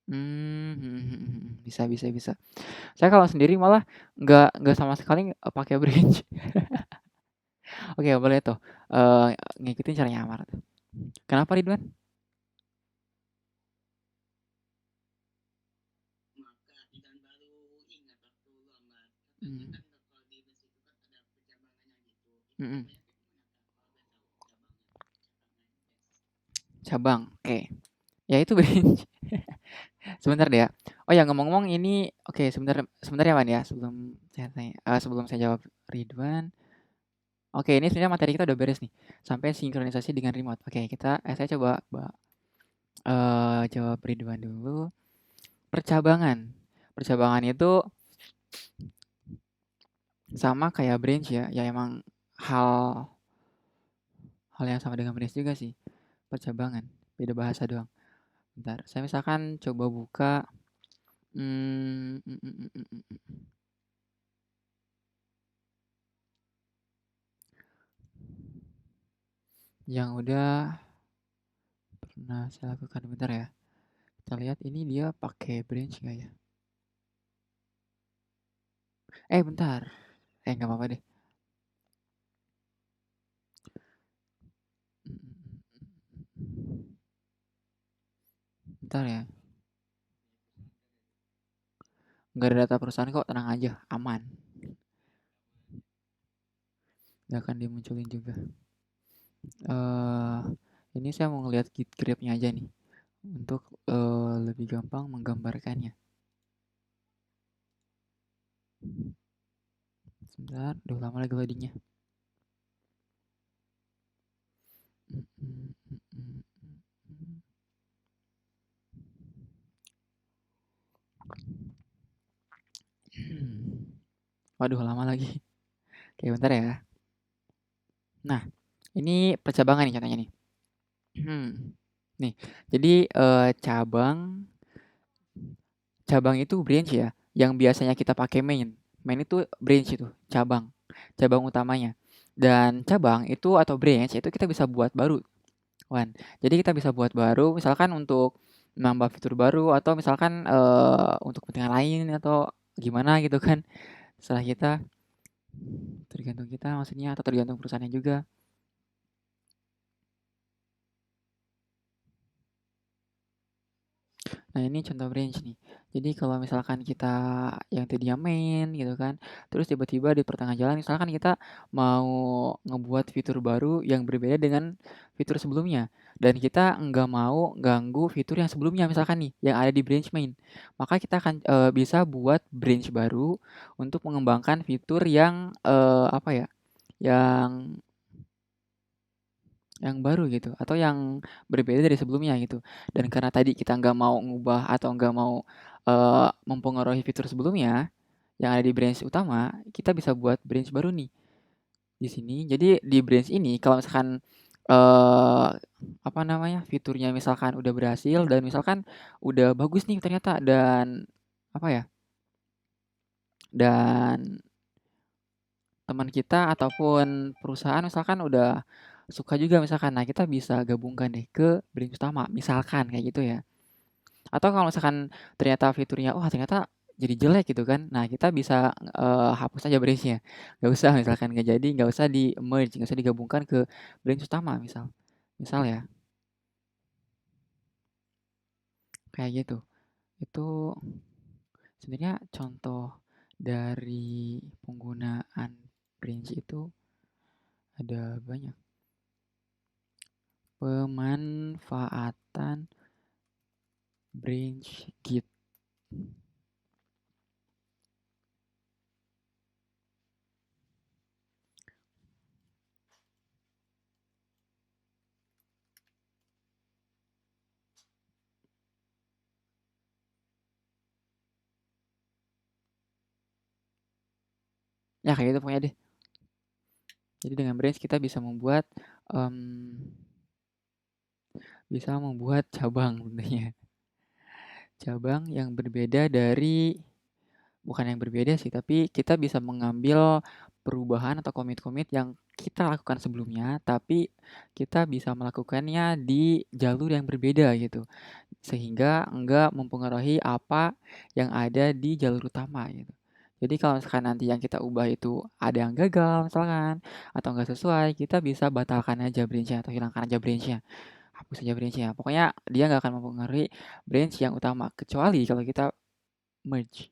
Mmm, mhm mhm mhm. Bisa bisa bisa. Saya kalau sendiri malah nggak sama sekali pakai branch. Oke, boleh tuh, ngikutin caranya Amar tuh. Kenapa Ridwan? Mmm, mhm. Cabang, oke. Ya itu branch. Sebentar deh ya. Oh ya ngomong-ngomong ini oke sebentar sebentar ya Wan ya sebelum saya jawab Ridwan. Oke ini sebenarnya materi kita udah beres nih. Sampai sinkronisasi dengan remote. Oke saya coba jawab Ridwan dulu. Percabangan. Percabangan itu sama kayak branch ya. Ya emang hal hal yang sama dengan branch juga sih. Percabangan. Beda bahasa doang. Bentar. Saya misalkan coba buka hmm, mm, mm, mm, mm, mm, yang udah pernah saya lakukan bentar ya. Kita lihat ini dia pakai branch nggak ya? Bentar. Nggak apa-apa deh. Bentar ya. Nggak ada data perusahaan kok, tenang aja, aman. Nggak akan dimunculin juga. eh ini saya mau ngelihat git grabnya aja nih untuk lebih gampang menggambarkannya. Sebentar, udah lama lagi loadingnya. Waduh, lama lagi. Oke, bentar ya. Nah, ini percabangan nih contohnya nih. Nih, jadi cabang cabang itu branch ya, yang biasanya kita pakai main. Main itu branch itu, cabang. Cabang utamanya. Dan cabang itu atau branch itu kita bisa buat baru. Wan. Jadi kita bisa buat baru misalkan untuk nambah fitur baru atau misalkan untuk kepentingan lain atau gimana gitu kan. Setelah kita tergantung kita maksudnya atau tergantung perusahaannya juga. Nah, ini contoh branch nih. Jadi kalau misalkan kita yang tadinya main gitu kan, terus tiba-tiba di pertengahan jalan misalkan kita mau ngebuat fitur baru yang berbeda dengan fitur sebelumnya dan kita nggak mau ganggu fitur yang sebelumnya misalkan nih yang ada di branch main. Maka kita akan bisa buat branch baru untuk mengembangkan fitur yang apa ya? Yang baru gitu atau yang berbeda dari sebelumnya gitu. Dan karena tadi kita nggak mau ngubah atau nggak mau mempengaruhi fitur sebelumnya yang ada di branch utama, kita bisa buat branch baru nih di sini. Jadi di branch ini kalau misalkan eh apa namanya fiturnya misalkan udah berhasil dan misalkan udah bagus nih ternyata dan apa ya dan teman kita ataupun perusahaan misalkan udah suka juga misalkan, nah kita bisa gabungkan deh ke brand utama, misalkan kayak gitu ya. Atau kalau misalkan ternyata fiturnya, wah ternyata jadi jelek gitu kan, nah kita bisa hapus aja branch-nya. Nggak usah misalkan nggak jadi, nggak usah di merge, nggak usah digabungkan ke brand utama misal. Misal ya, kayak gitu. Itu sebenarnya contoh dari penggunaan branch itu ada banyak. Pemanfaatan branch Git. Ya kayak gitu pokoknya deh. Jadi dengan branch kita bisa membuat cabang tentunya. Cabang yang berbeda dari bukan yang berbeda sih, tapi kita bisa mengambil perubahan atau komit-komit yang kita lakukan sebelumnya, tapi kita bisa melakukannya di jalur yang berbeda gitu. Sehingga enggak mempengaruhi apa yang ada di jalur utama gitu. Jadi kalau misalkan nanti yang kita ubah itu ada yang gagal misalkan atau enggak sesuai, kita bisa batalkan aja branch-nya atau hilangkan aja branch-nya. Hapus aja branch-nya. Pokoknya dia nggak akan mempengaruhi branch yang utama kecuali kalau kita merge.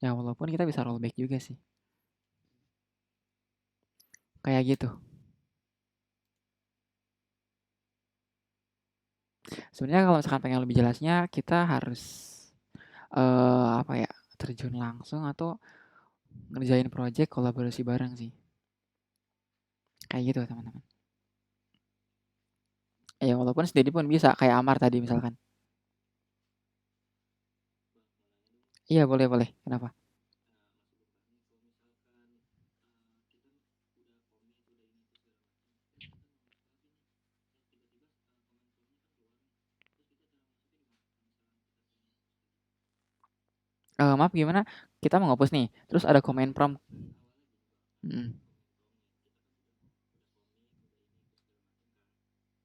Ya walaupun kita bisa rollback juga sih. Kayak gitu. Sebenarnya kalau misalkan pengen lebih jelasnya kita harus apa ya? Terjun langsung atau ngerjain project kolaborasi bareng sih. Kayak gitu teman-teman. Ya walaupun sendiri pun bisa kayak Amar tadi misalkan. Iya boleh boleh. Kenapa? Maaf gimana? Kita mau ngapus nih. Terus ada comment prompt. Mm,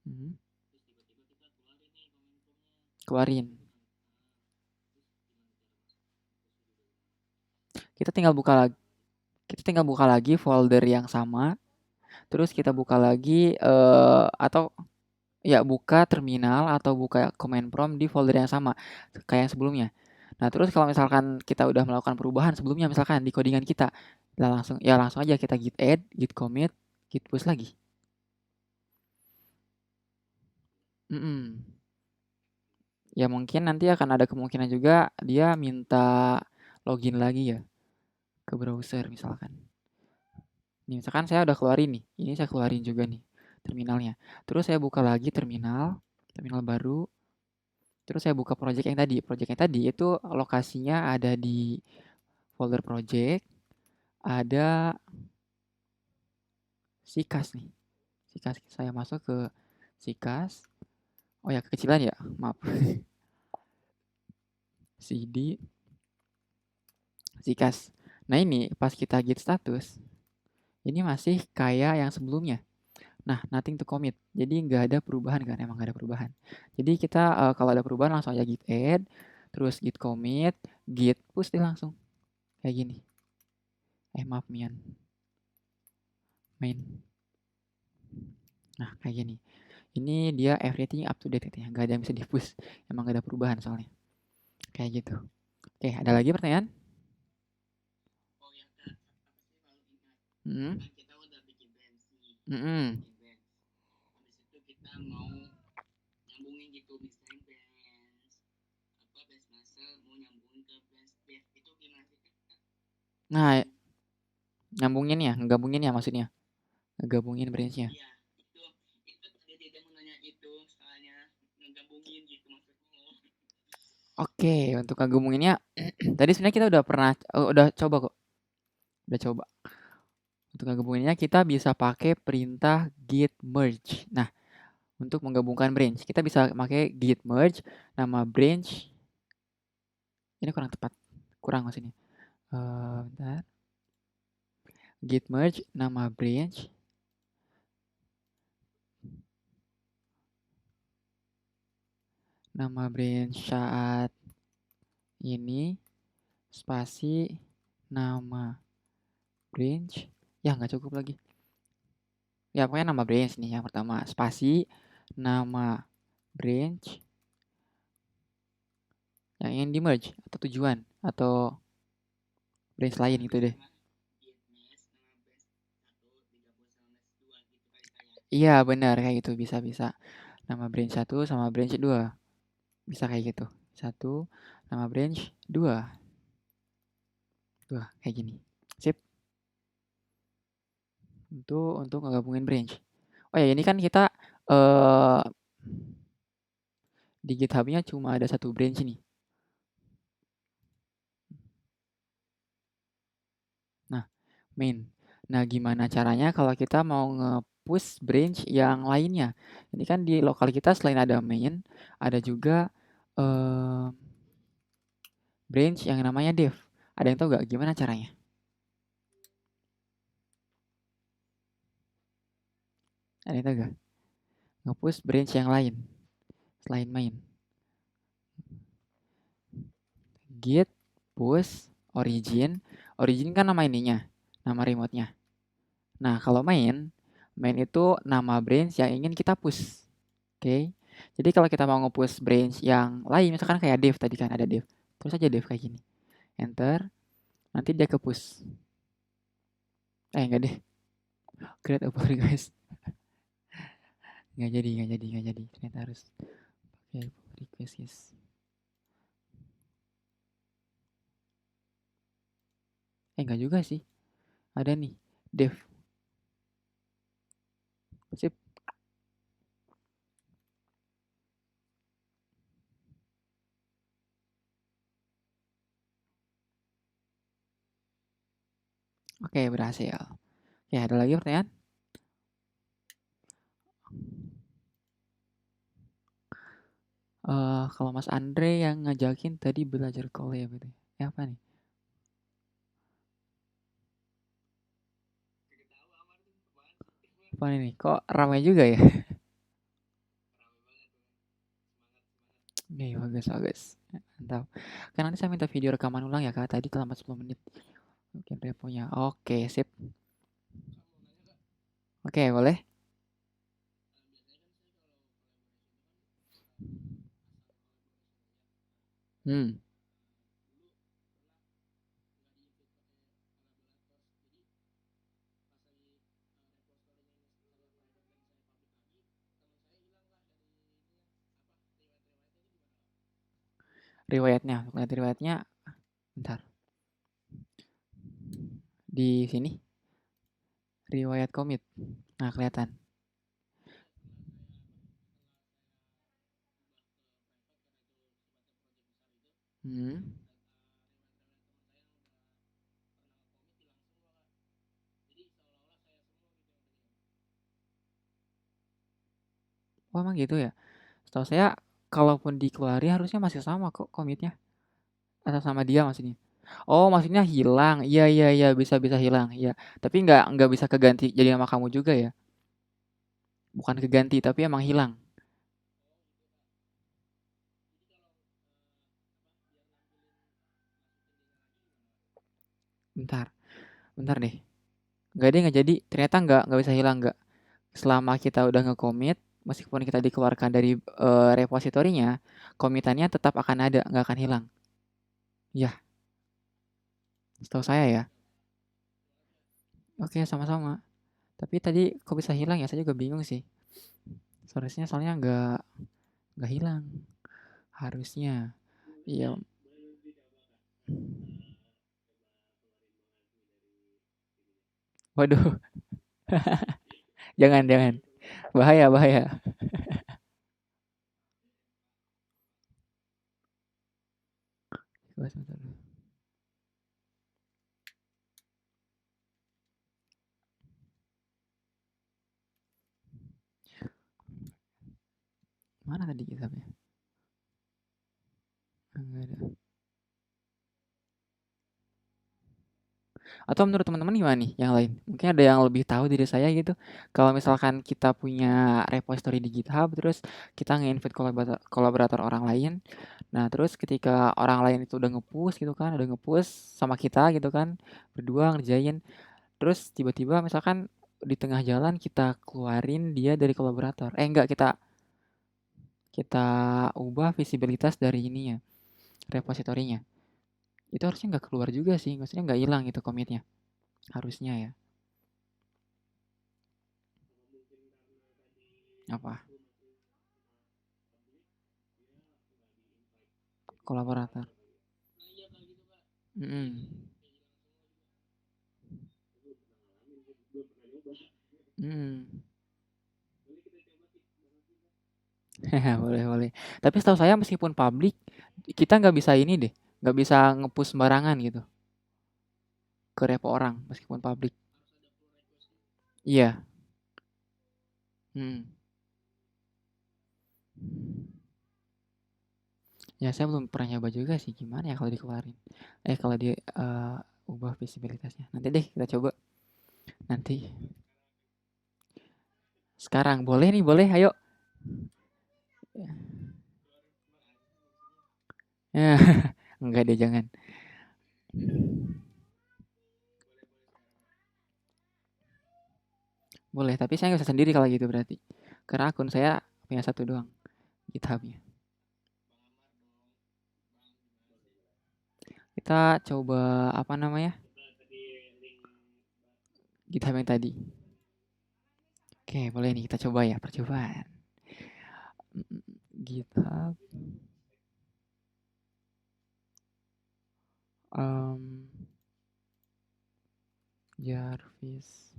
mm, keluarin. Kita tinggal buka lagi. Kita tinggal buka lagi folder yang sama. Terus kita buka lagi atau Ya, buka terminal atau buka command prompt di folder yang sama kayak yang sebelumnya. Nah, terus kalau misalkan kita udah melakukan perubahan sebelumnya misalkan di codingan kita, langsung aja kita git add, git commit, git push lagi. Mm-mm. Ya mungkin nanti akan ada kemungkinan juga dia minta login lagi ya ke browser misalkan. Nih, misalkan saya udah keluarin nih, ini saya keluarin juga nih terminalnya. Terus saya buka lagi terminal baru. Terus saya buka project yang tadi. Project yang tadi itu lokasinya ada di folder project, ada sikas nih. Sikas saya masuk ke sikas. Oh ya, kekecilan ya, maaf. cd sikas. Nah ini pas kita git status, ini masih kayak yang sebelumnya. Nah, nothing to commit. Jadi nggak ada perubahan kan, emang nggak ada perubahan. Jadi kita kalau ada perubahan langsung aja git add, terus git commit, git push deh langsung. Kayak gini. Maaf main. Nah, kayak gini. Ini dia everything up to date katanya. Nggak ada yang bisa di-push. Emang nggak ada perubahan soalnya. Kayak gitu. Oke, ada lagi pertanyaan? Hmm. Hmm. Nah, nyambungin ya, ngegabungin ya maksudnya. Ngegabungin branch-nya. Oke, untuk ngegabunginnya tadi sebenarnya kita udah pernah udah coba kok. Udah coba. Untuk ngegabunginnya kita bisa pakai perintah git merge. Nah, untuk menggabungkan branch, kita bisa pakai git merge nama branch. Ini kurang tepat. Kurang maksudnya. Bentar. Git merge nama branch. Nama branch saat ini spasi nama branch. Ya nggak cukup lagi. Ya pokoknya nama branch nih yang pertama. Spasi nama branch yang ingin di merge atau tujuan atau branch lain gitu deh. Iya benar kayak gitu bisa. Nama branch satu sama branch 2 bisa kayak gitu. Satu nama branch 2 dua kayak gini. Sip. Untuk ngegabungin branch. Oh ya ini kan kita eh di GitHub-nya cuma ada satu branch nih. Nah, main. Nah, gimana caranya kalau kita mau nge-push branch yang lainnya? Ini kan di lokal kita selain ada main, ada juga eh, branch yang namanya dev. Ada yang tahu gak gimana caranya? Ada yang tahu gak? Nge-push branch yang lain selain main. Git push origin. Origin kan nama ininya, nama remote-nya. Nah, kalau main itu nama branch yang ingin kita push. Oke. Jadi kalau kita mau nge-push branch yang lain, misalkan kayak dev tadi kan ada dev. Terus aja dev kayak gini. Enter, nanti dia ke-push. Enggak deh. Create a pull request. Enggak jadi. Ternyata harus pakai pull request, yes. Enggak juga sih. Ada nih, dev. Sip. Oke, berhasil. Ya, ada lagi pertanyaan? Kalau Mas Andre yang ngajakin tadi belajar collab gitu. Ya apa nih? Apa nih? Kok ramai juga ya? Oke, bagus. Mantap. Kan nanti saya minta video rekaman ulang ya, Kak. Tadi terlambat 10 menit. Mungkin reponya. Oke, sip. Oke, boleh? Hmm. Riwayatnya, lihat riwayatnya, bentar. Di sini, riwayat komit. Nah, kelihatan. Hmm. Oh, emang gitu ya? Setahu saya, kalaupun dikeluarin harusnya masih sama kok komitnya. Atau sama dia maksudnya? Oh, maksudnya hilang. Iya, iya, iya, bisa bisa hilang. Iya. Tapi nggak bisa keganti jadi nama kamu juga ya? Bukan keganti, tapi emang hilang. Bentar, bentar deh. Nggak deh, nggak jadi. Ternyata nggak bisa hilang nggak. Selama kita udah nge-commit, meskipun kita dikeluarkan dari repositorinya, komitannya tetap akan ada, nggak akan hilang. Ya, setahu saya ya. Oke, sama-sama. Tapi tadi kok bisa hilang ya? Saya juga bingung sih. Seharusnya soalnya nggak hilang. Harusnya. Iya. Waduh, jangan jangan. Bahaya bahaya. Coba sebentar. Mana tadi kitabnya? Enggak ada. Atau menurut teman-teman gimana nih yang lain? Mungkin ada yang lebih tahu dari saya gitu. Kalau misalkan kita punya repository di GitHub, terus kita nge-invite kolaborator orang lain. Nah, terus ketika orang lain itu udah nge-push gitu kan, udah nge-push sama kita gitu kan, berdua ngerjain. Terus tiba-tiba misalkan di tengah jalan kita keluarin dia dari kolaborator. Enggak, kita kita ubah visibilitas dari ininya, repositorinya. Itu harusnya nggak keluar juga sih, maksudnya nggak hilang itu komitnya. Harusnya ya. Apa? Kolaborator. Mhm. Mhm. Boleh boleh. Tapi setahu saya meskipun publik, kita nggak bisa ini deh, nggak bisa nge-push sembarangan gitu ke repo orang meskipun publik. Iya. Mhm. Ya saya belum pernah nyoba juga sih gimana ya kalau dikeluarin. Kalau di ubah visibilitasnya. Nanti deh kita coba nanti. Sekarang boleh nih, boleh. Ayo. Ya, enggak deh jangan. Boleh, tapi saya nggak bisa sendiri kalau gitu berarti. Karena akun saya punya satu doang, GitHub-nya. Kita coba apa namanya? GitHub yang tadi. Oke, boleh nih kita coba ya, percobaan. GitHub, um, Jarvis,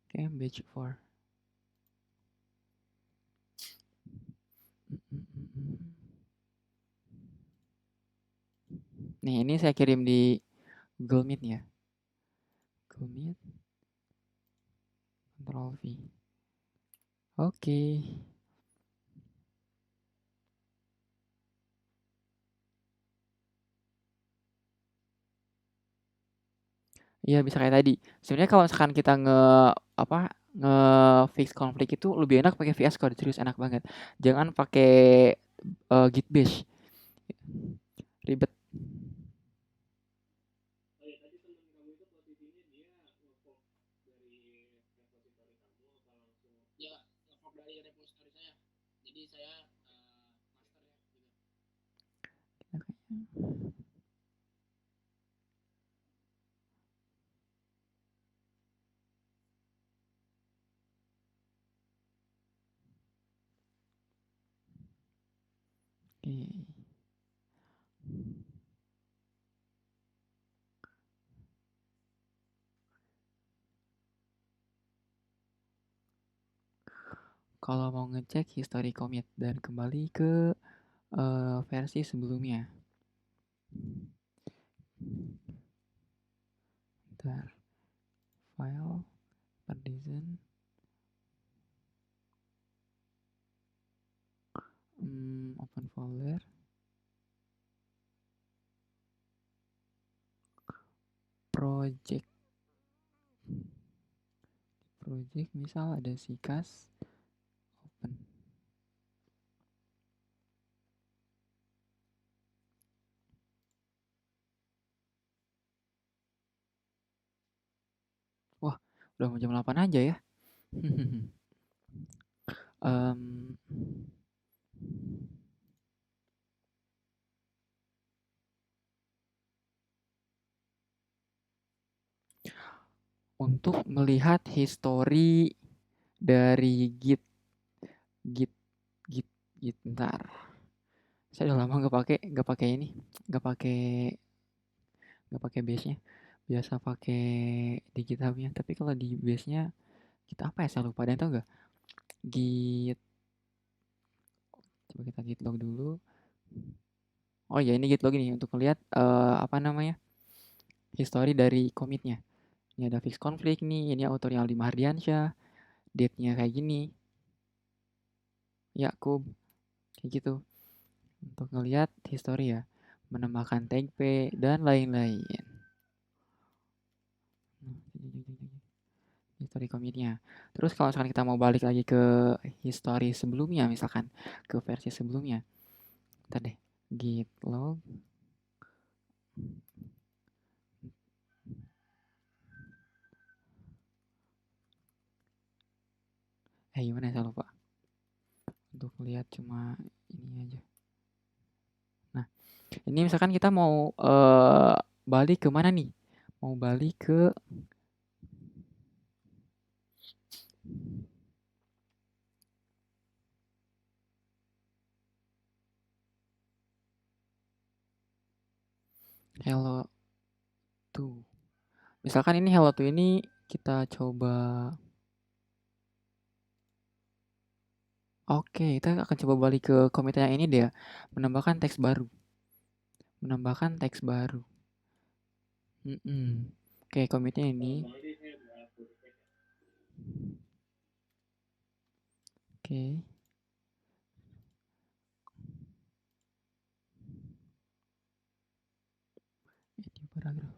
Cambridge 4. Nih, ini saya kirim di Google Meet ya. Google Meet, Control V. Oke. Iya bisa kayak tadi. Sebenarnya kalau misalkan kita apa nge-fix konflik itu lebih enak pakai VS Code, serius enak banget. Jangan pakai Git Bash, ribet. Oke. Kalau mau ngecek history commit dan kembali ke versi sebelumnya. Bentar. File, partition, open folder, project, misal ada sikas, open. Wah, udah mau jam 8 aja ya. Em, untuk melihat history dari git git git git bentar. Saya udah lama nggak pakai ini, nggak pakai base-nya. Biasa pakai di GitHub-nya. Tapi kalau di base-nya kita apa ya? Saya lupa. Ada yang tahu nggak? Git. Coba kita git log dulu. Oh ya, ini git log ini untuk melihat apa namanya? History dari commit-nya. Ini ada fix conflict nih, ini autornya Aldi Mahardiansyah, date-nya kayak gini. Yakub, kayak gitu. Untuk ngelihat history ya, menambahkan tag P dan lain-lain. History commit-nya. Terus kalau misalkan kita mau balik lagi ke history sebelumnya, misalkan ke versi sebelumnya. Bentar deh, git log. Gimana ya, saya lupa. Untuk lihat cuma ini aja. Nah, ini misalkan kita mau balik ke mana nih? Mau balik ke hello to. Misalkan ini hello to ini kita coba. Oke, kita akan coba balik ke komite yang ini deh. Menambahkan teks baru. Oke, komitnya ini. Oke. Ini paragraf.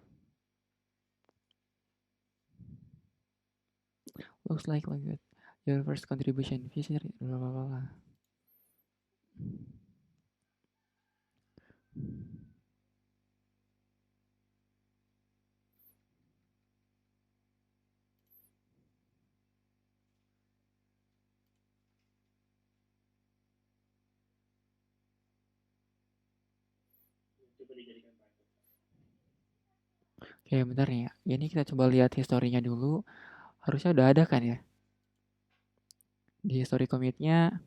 Looks like that. Your first contribution. Visit. Blablabla. Oke, bentar nih ya. Ini kita coba lihat historinya dulu. Harusnya udah ada kan ya? Di history commitnya.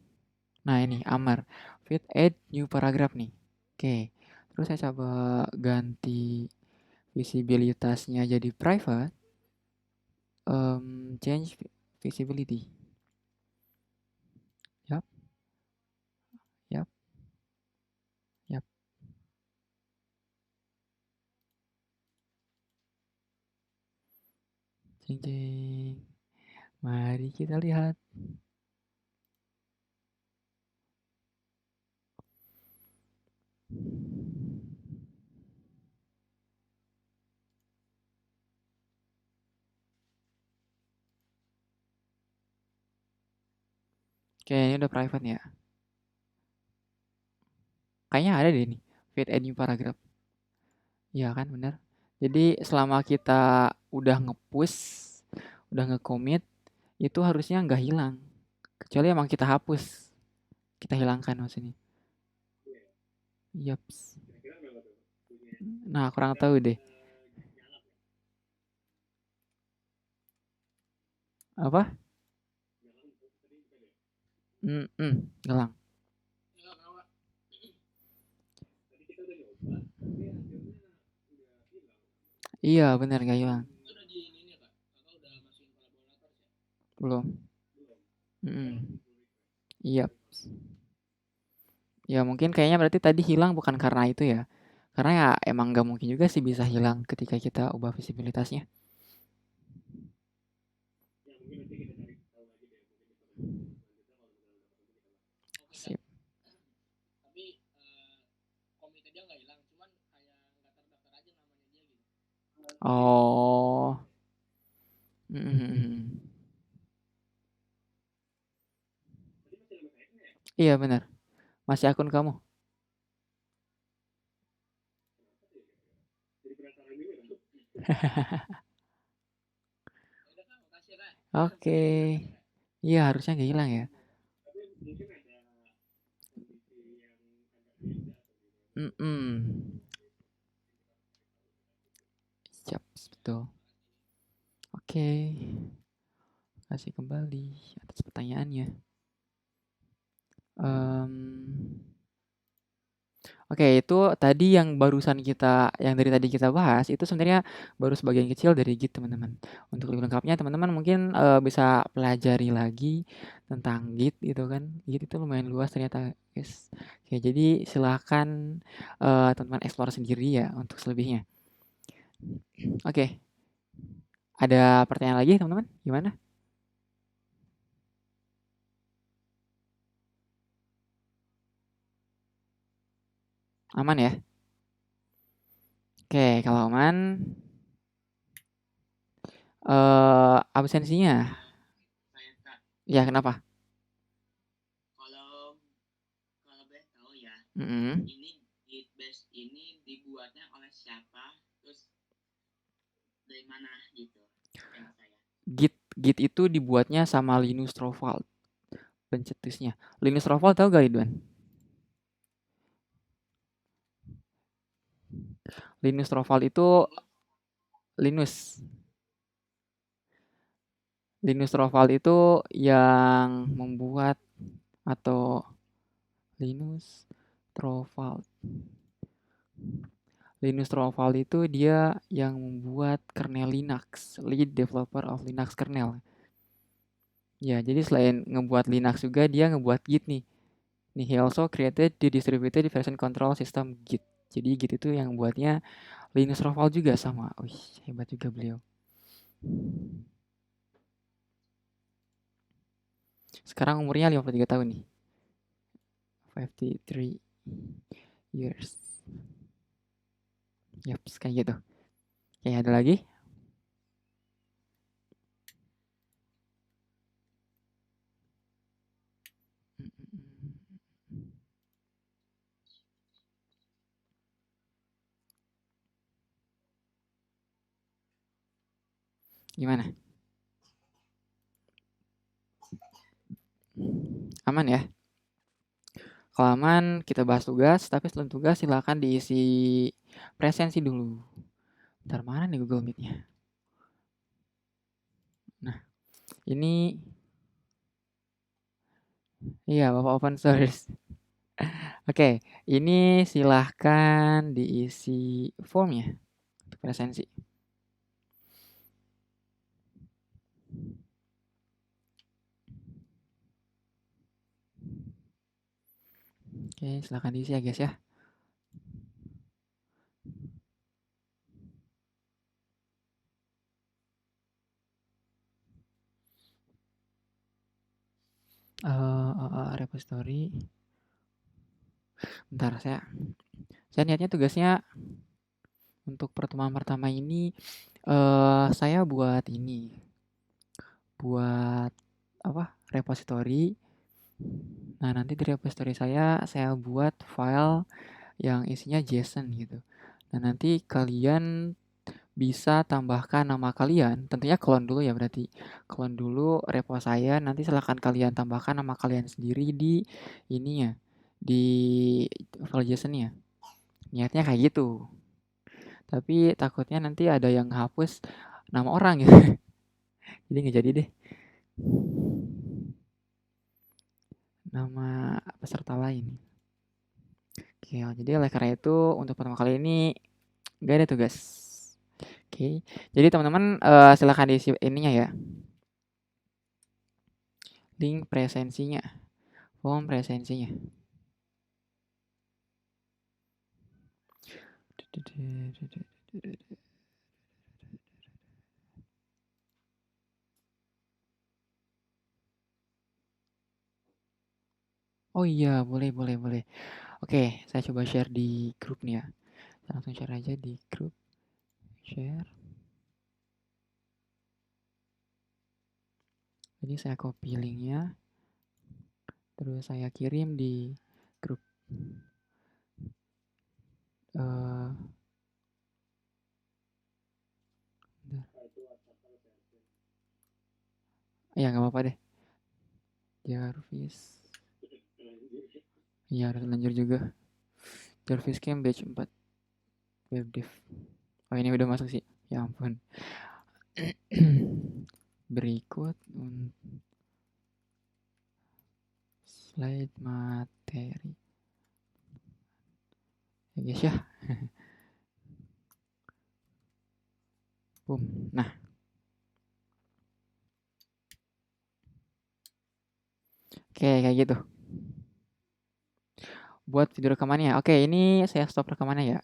Nah ini, Amar. Fit add new paragraph nih. Oke. Terus saya coba ganti visibilitasnya jadi private. Change visibility. Yap, yap, yap. Jeng jeng. Mari kita lihat. Oke, ini udah private ya. Kayaknya ada deh nih. Fit add new paragraph. Iya kan, bener. Jadi selama kita udah nge-push, udah nge-commit, itu harusnya nggak hilang. Kecuali emang kita hapus. Kita hilangkan maksudnya. Yaps. Nah, kurang tahu deh. Apa? Gelang. Iya, benar nggak hilang. Belum. Mm-mm. Iya. Ya mungkin kayaknya berarti tadi hilang bukan karena itu ya. Karena ya emang nggak mungkin juga sih bisa hilang ketika kita ubah visibilitasnya. Sip. Oh. Mm-mm. Iya benar. Masih akun kamu. Oke. Iya harusnya nggak hilang ya. Mm-mm. Siap, betul. Oke, kasih kembali atas pertanyaannya. Em, Oke, itu tadi yang dari tadi kita bahas itu sebenarnya baru sebagian kecil dari Git, teman-teman. Untuk lebih lengkapnya, teman-teman mungkin bisa pelajari lagi tentang Git gitu kan. Git itu lumayan luas ternyata, guys. Oke, jadi silahkan teman-teman explore sendiri ya untuk selebihnya. Oke, ada pertanyaan lagi, teman-teman? Gimana? Aman ya? Oke, kalau aman, absensinya. Ya, kenapa? Mm-mm. Git itu dibuatnya sama Linus Torvalds pencetusnya. Linus Torvalds tahu gak, Ridwan? Linus Torvalds itu Linus. Linus Torvalds itu yang membuat atau Linus Torvalds. Linus Torvalds itu dia yang membuat kernel Linux, lead developer of Linux kernel. Ya, jadi selain ngebuat Linux juga dia ngebuat Git nih. Nih, he also created the distributed version control system Git. Jadi Git itu yang buatnya Linus Torvalds juga sama. Wih, hebat juga beliau. Sekarang umurnya 53 tahun nih. 53 years. Yap, kayak gitu. Oke, ada lagi? Gimana? Aman ya? Kalau aman, kita bahas tugas. Tapi sebelum tugas, silakan diisi presensi dulu. Ntar mana nih Google Meet-nya? Nah, ini iya Bapak open source. Oke, ini silahkan diisi formnya untuk presensi. Oke, silahkan diisi ya guys ya. Repository. Bentar, saya niatnya tugasnya untuk pertemuan pertama ini saya buat ini, buat apa? Repository. Nah, nanti di repository saya buat file yang isinya JSON gitu. Nah, nanti kalian bisa tambahkan nama kalian. Tentunya clone dulu ya berarti. Clone dulu repo saya, nanti silahkan kalian tambahkan nama kalian sendiri di ininya, di file JSON-nya. Niatnya kayak gitu. Tapi takutnya nanti ada yang hapus nama orang gitu. Jadi nggak jadi deh. Nama peserta lain. Oke, jadi oleh karena itu untuk pertama kali ini gak ada tugas. Oke, jadi teman-teman silakan diisi ininya ya, link presensinya, form presensinya. Oh iya, boleh, boleh, boleh. Oke, saya coba share di grup nih ya. Saya langsung share aja di grup. Share. Jadi saya copy linknya, terus saya kirim di grup. Eh, ya nggak apa-apa deh. Jarvis. Iya harus lanjut juga. Jarvis Cambridge 4 webdev. Oh ini udah masuk sih. Ya ampun. Berikut slide materi. Ya guys ya. Boom. Nah, oke kayak gitu. Buat video rekamannya. Oke, ini saya stop rekamannya ya.